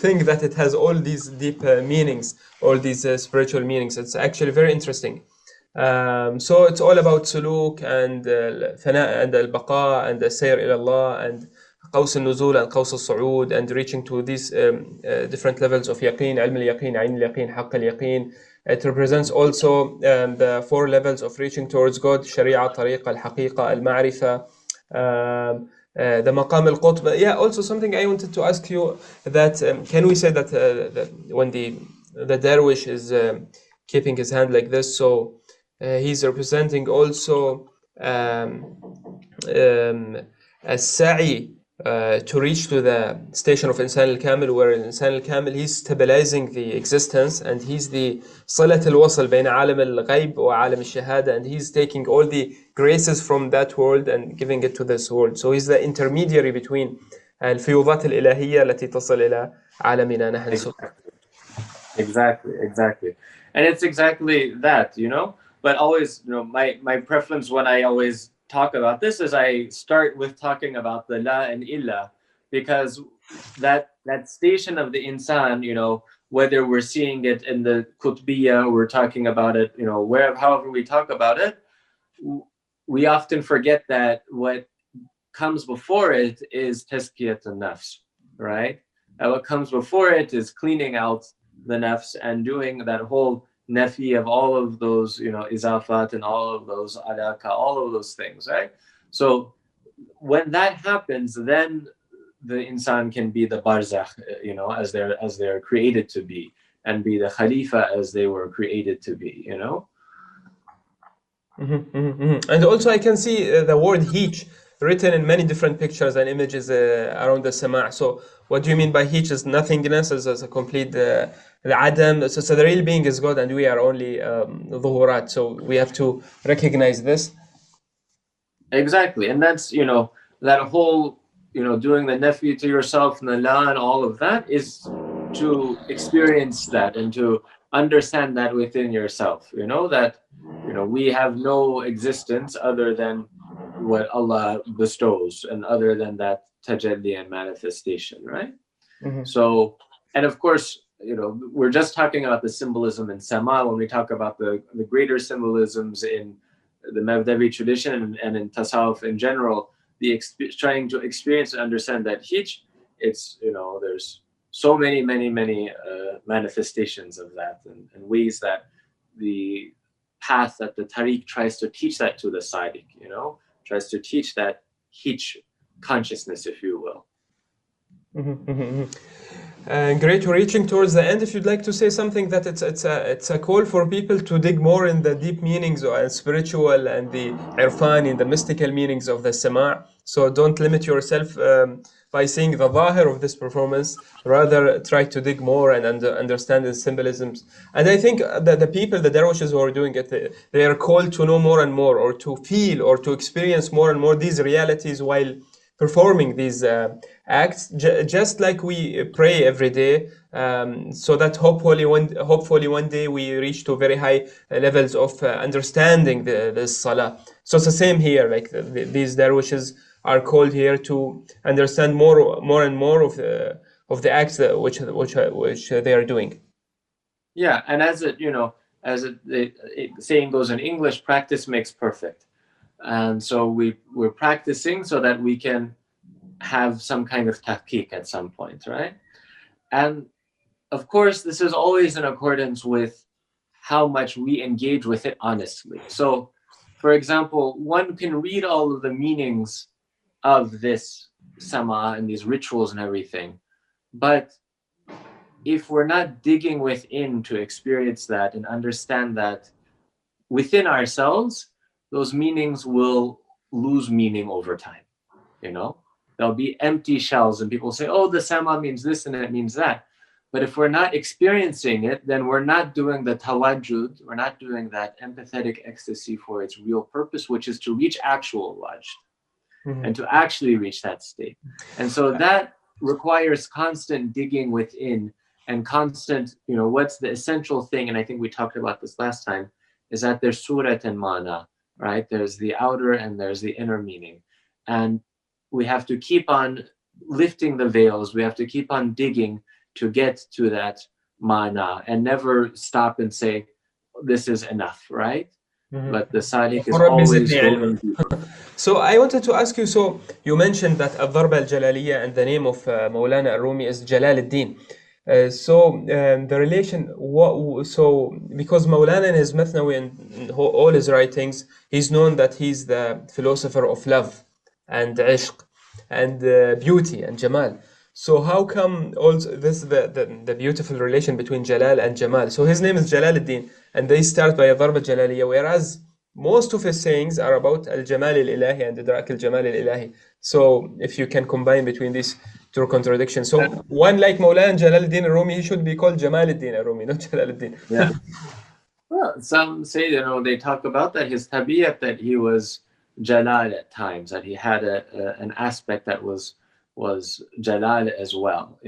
think that it has all these deep meanings, all these spiritual meanings. It's actually very interesting. So it's all about suluk and fana and al-baqa and the السير إلى الله and قوس النزول and قوس الصعود, and reaching to these different levels of يقين, علم اليقين, عين اليقين, حق اليقين. It represents also the 4 levels of reaching towards God: Sharia, Tariqa, Al-Haqiqa, Al-Ma'rifa, the Maqam Al-Qutb. Yeah, also something I wanted to ask you, that can we say that when the Dervish is keeping his hand like this, so he's representing also a sa'i to reach to the station of Insan al-Kamil, where Insan al-Kamil, he's stabilizing the existence, and he's the صلة الوصل بين عالم الغيب وعالم الشهادة, and he's taking all the graces from that world and giving it to this world. So he's the intermediary between الفيوضات الإلهية التي تصل إلى عالمنا نحن. Exactly. And it's exactly that, you know. But always, you know, my preference when I always talk about this is I start with talking about the la and illa, because that station of the insan, you know, whether we're seeing it in the Qutbiyya, we're talking about it, you know, however we talk about it, we often forget that what comes before it is tazkiyat an-nafs, right? And what comes before it is cleaning out the nafs and doing that whole nafi of all of those, you know, izafat and all of those alaka, all of those things, right? So when that happens, then the insan can be the barzakh, you know, as they're created to be, and be the khalifa as they were created to be, you know. And also I can see the word heech written in many different pictures and images around the Sama'a. So what do you mean by heech? Is nothingness, as a complete العدم. So the real being is God, and we are only ظهورات. So we have to recognize this. Exactly. And that's, you know, that whole, you know, doing the nafi to yourself and the la and all of that is to experience that and to understand that within yourself, you know, that, you know, we have no existence other than what Allah bestows, and other than that tajalli and manifestation, right? So, and of course, you know, we're just talking about the symbolism in Sama. When we talk about the greater symbolisms in the Mavdavi tradition and in Tasawwuf in general, trying to experience and understand that Hijj, it's, you know, there's so many manifestations of that, and ways that the path that the Tariq tries to teach that to the Sadiq, you know, tries to teach that Hijj consciousness, if you will. Great. We're reaching towards the end. If you'd like to say something, that it's a call for people to dig more in the deep meanings and spiritual and the Irfani and the mystical meanings of the Sema'. So don't limit yourself. by seeing the zahir of this performance, rather try to dig more and understand the symbolisms. And I think that the people, the dervishes who are doing it, they are called to know more and more, or to feel or to experience more and more these realities while performing these acts, just like we pray every day, so that hopefully one day we reach to very high levels of understanding the salah. So it's the same here, like these dervishes are called here to understand more and more of the acts which they are doing. Yeah, and as the saying goes in English, practice makes perfect. And so we're practicing so that we can have some kind of tahqiq at some point, right? And of course, this is always in accordance with how much we engage with it honestly. So, for example, one can read all of the meanings of this sama and these rituals and everything, but if we're not digging within to experience that and understand that within ourselves, those meanings will lose meaning over time. There'll be empty shells and people say, oh, the sama means this and it means that. But if we're not experiencing it, then we're not doing the tawajjud, we're not doing that empathetic ecstasy for its real purpose, which is to reach actual wajd, and to actually reach that state. And so that requires constant digging within and constant, what's the essential thing, and I think we talked about this last time, is that there's surat and mana, right? There's the outer and there's the inner meaning. And we have to keep on lifting the veils. We have to keep on digging to get to that mana and never stop and say, this is enough, right? But the sadiq is always going deeper. So I wanted to ask you, so you mentioned that al-Darba al-Jalaliyya and the name of Mawlana al-Romi is Jalal al-Din. The relation, because Mawlana in his Mathnawi and all his writings, he's known that he's the philosopher of love and ishq and beauty and jamal. So how come also this the beautiful relation between Jalal and Jamal? So his name is Jalal al-Din, and they start by Darba al-Jalaliyya, whereas most of his sayings are about al-Jamal al-Ilahi and idrak al-Jamal al-Ilahi. So if you can combine between these two contradictions. So one like Mawlana Jalal al-Din al-Rumi, he should be called Jamal al-Din al-Rumi, not Jalal al-Din. Yeah. Well, some say, they talk about that his tabiyat, that he was Jalal at times, that he had an aspect that was Jalal as well,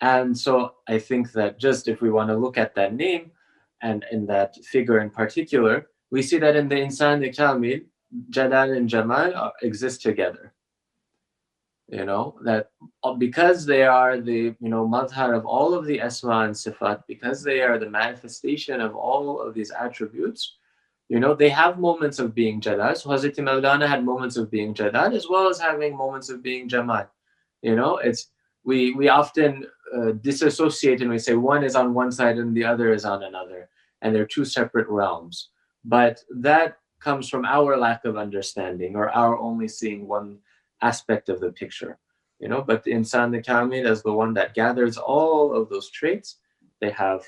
And so I think that just if we want to look at that name and in that figure in particular, we see that in the Insan Kamil, Jalal and Jamal exist together. That because they are the, madhar of all of the asma and sifat, because they are the manifestation of all of these attributes, they have moments of being Jalal. So Hazrat Mawlana had moments of being Jalal as well as having moments of being Jamal. We often disassociate and we say one is on one side and the other is on another, and they're two separate realms. But that comes from our lack of understanding or our only seeing one aspect of the picture, But the Insan Kamil as the one that gathers all of those traits, they have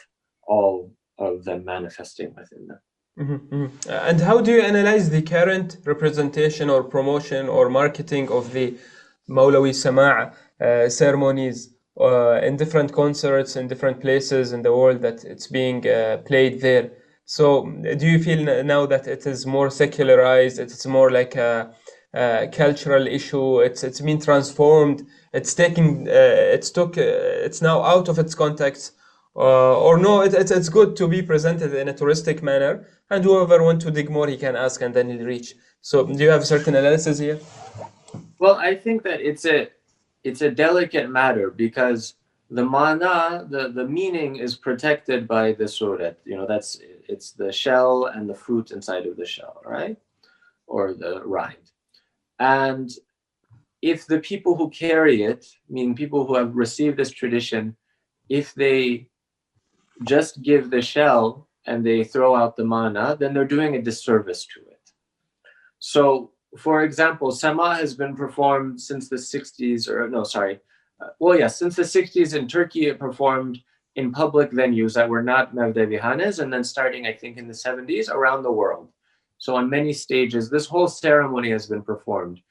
all of them manifesting within them. And how do you analyze the current representation or promotion or marketing of the Mawlawi Sama'a ceremonies in different concerts in different places in the world that it's being played there? So do you feel now that it is more secularized, it's more like a cultural issue, it's been transformed, it's now out of its context, or no, it's good to be presented in a touristic manner, and whoever wants to dig more, he can ask and then he'll reach. So do you have a certain analysis here? Well, I think that it's a delicate matter because the mana, the meaning is protected by the surat. It's the shell and the fruit inside of the shell, right? Or the rind. And if the people who carry it, meaning people who have received this tradition, if they just give the shell and they throw out the mana, then they're doing a disservice to it. So, for example, Sama has been performed since the 60s, since the 60s in Turkey, it performed in public venues that were not Mevdevihanes, and then starting, I think, in the 70s around the world. So on many stages, this whole ceremony has been performed.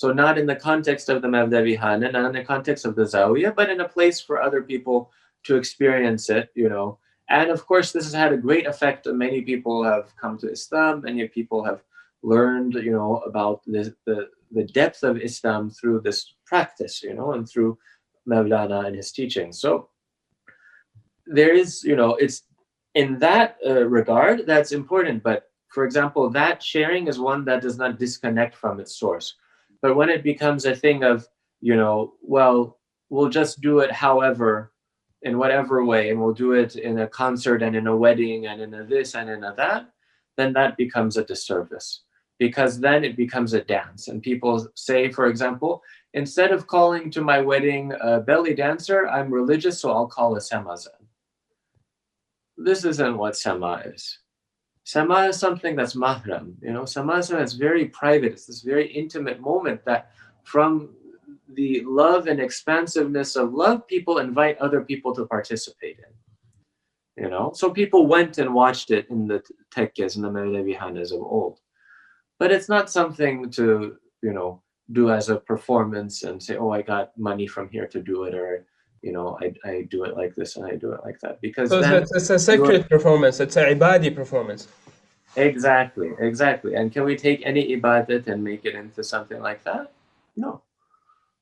So not in the context of the Mavdavi Hana, not in the context of the Zawiya, but in a place for other people to experience it, you know. And of course, this has had a great effect. Many people have come to Islam. Many people have learned, you know, about the depth of Islam through this practice, you know, and through Mawlana and his teachings. So there is, you know, it's in that regard that's important. But for example, that sharing is one that does not disconnect from its source. But when it becomes a thing of, you know, well, we'll just do it however, in whatever way, and we'll do it in a concert and in a wedding and in a this and in a that, then that becomes a disservice, because then it becomes a dance. And people say, for example, instead of calling to my wedding a belly dancer, I'm religious, so I'll call a semazan. This isn't what sama is. Sama is something that's mahram, you know. Sama is very private. It's this very intimate moment that from the love and expansiveness of love, people invite other people to participate in, you know. So people went and watched it in the tekkes and the Mawlavi Hanas of old. But it's not something to, you know, do as a performance and say, oh, I got money from here to do it, or, you know, I do it like this and I do it like that. Because So then it's a sacred performance, it's a ibadi performance. Exactly. And can we take any ibadat and make it into something like that? No.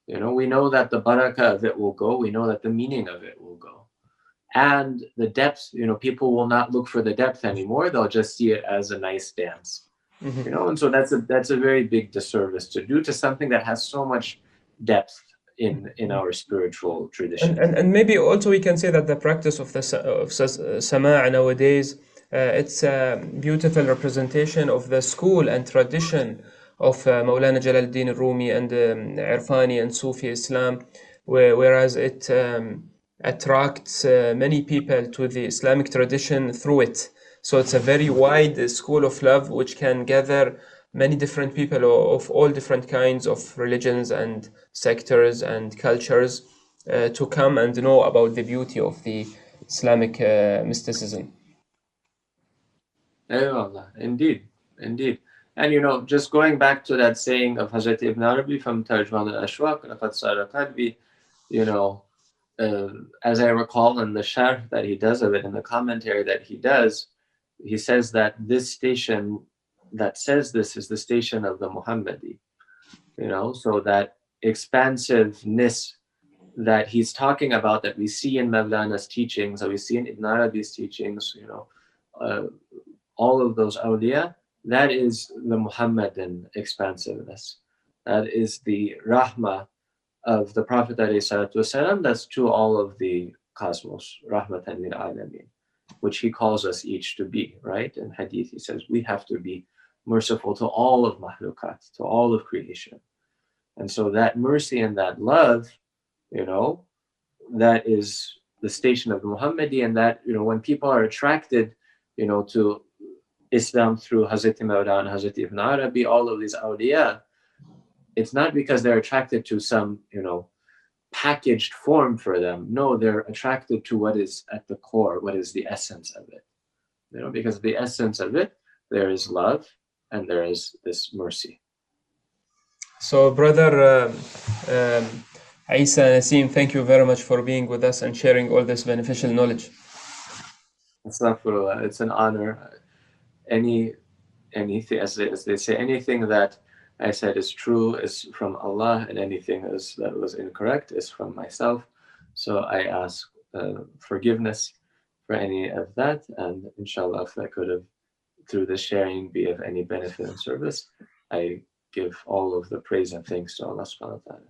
You know, we know that the barakah of it will go. We know that the meaning of it will go. And the depth, you know, people will not look for the depth anymore. They'll just see it as a nice dance. Mm-hmm. You know, and so that's a very big disservice to do to something that has so much depth in our spiritual tradition. And maybe also we can say that the practice of the Sama'a nowadays, it's a beautiful representation of the school and tradition of Maulana Jalal الدين الرومي and Arfani and Sufi Islam, whereas it attracts many people to the Islamic tradition through it. So it's a very wide school of love which can gather many different people of all different kinds of religions and sectors and cultures to come and know about the beauty of the Islamic mysticism. Indeed. And you know, just going back to that saying of Hazrat Ibn Arabi from Tarjman al-Ashwaq, لَقَدْ صَارَ قَلْبِي, you know, as I recall in the sharh that he does of it, in the commentary that he does, he says that this station that says this is the station of the Muhammadi, you know, so that expansiveness that he's talking about, that we see in Mawlana's teachings, that we see in Ibn Arabi's teachings, you know, all of those awliya, that is the Muhammadan expansiveness. That is the rahmah of the Prophet ﷺ, that's to all of the cosmos, rahmatan lil alamin, which he calls us each to be, right? In hadith, he says, we have to be merciful to all of mahlukat, to all of creation. And so that mercy and that love, you know, that is the station of the Muhammadi, and that, you know, when people are attracted, you know, to Islam through Hazrat Maulana, Hazrat Ibn Arabi, all of these awliya, it's not because they're attracted to some, you know, packaged form for them. No, they're attracted to what is at the core, what is the essence of it. You know, because the essence of it, there is love and there is this mercy. So, brother Isa, Nasim, thank you very much for being with us and sharing all this beneficial knowledge. Astaghfirullah, it's an honor. Anything, as they say, anything that I said is true is from Allah, and anything that was incorrect is from myself. So I ask forgiveness for any of that, and inshallah, if I could have, through this sharing, be of any benefit and service, I give all of the praise and thanks to Allah subhanahu wa ta'ala.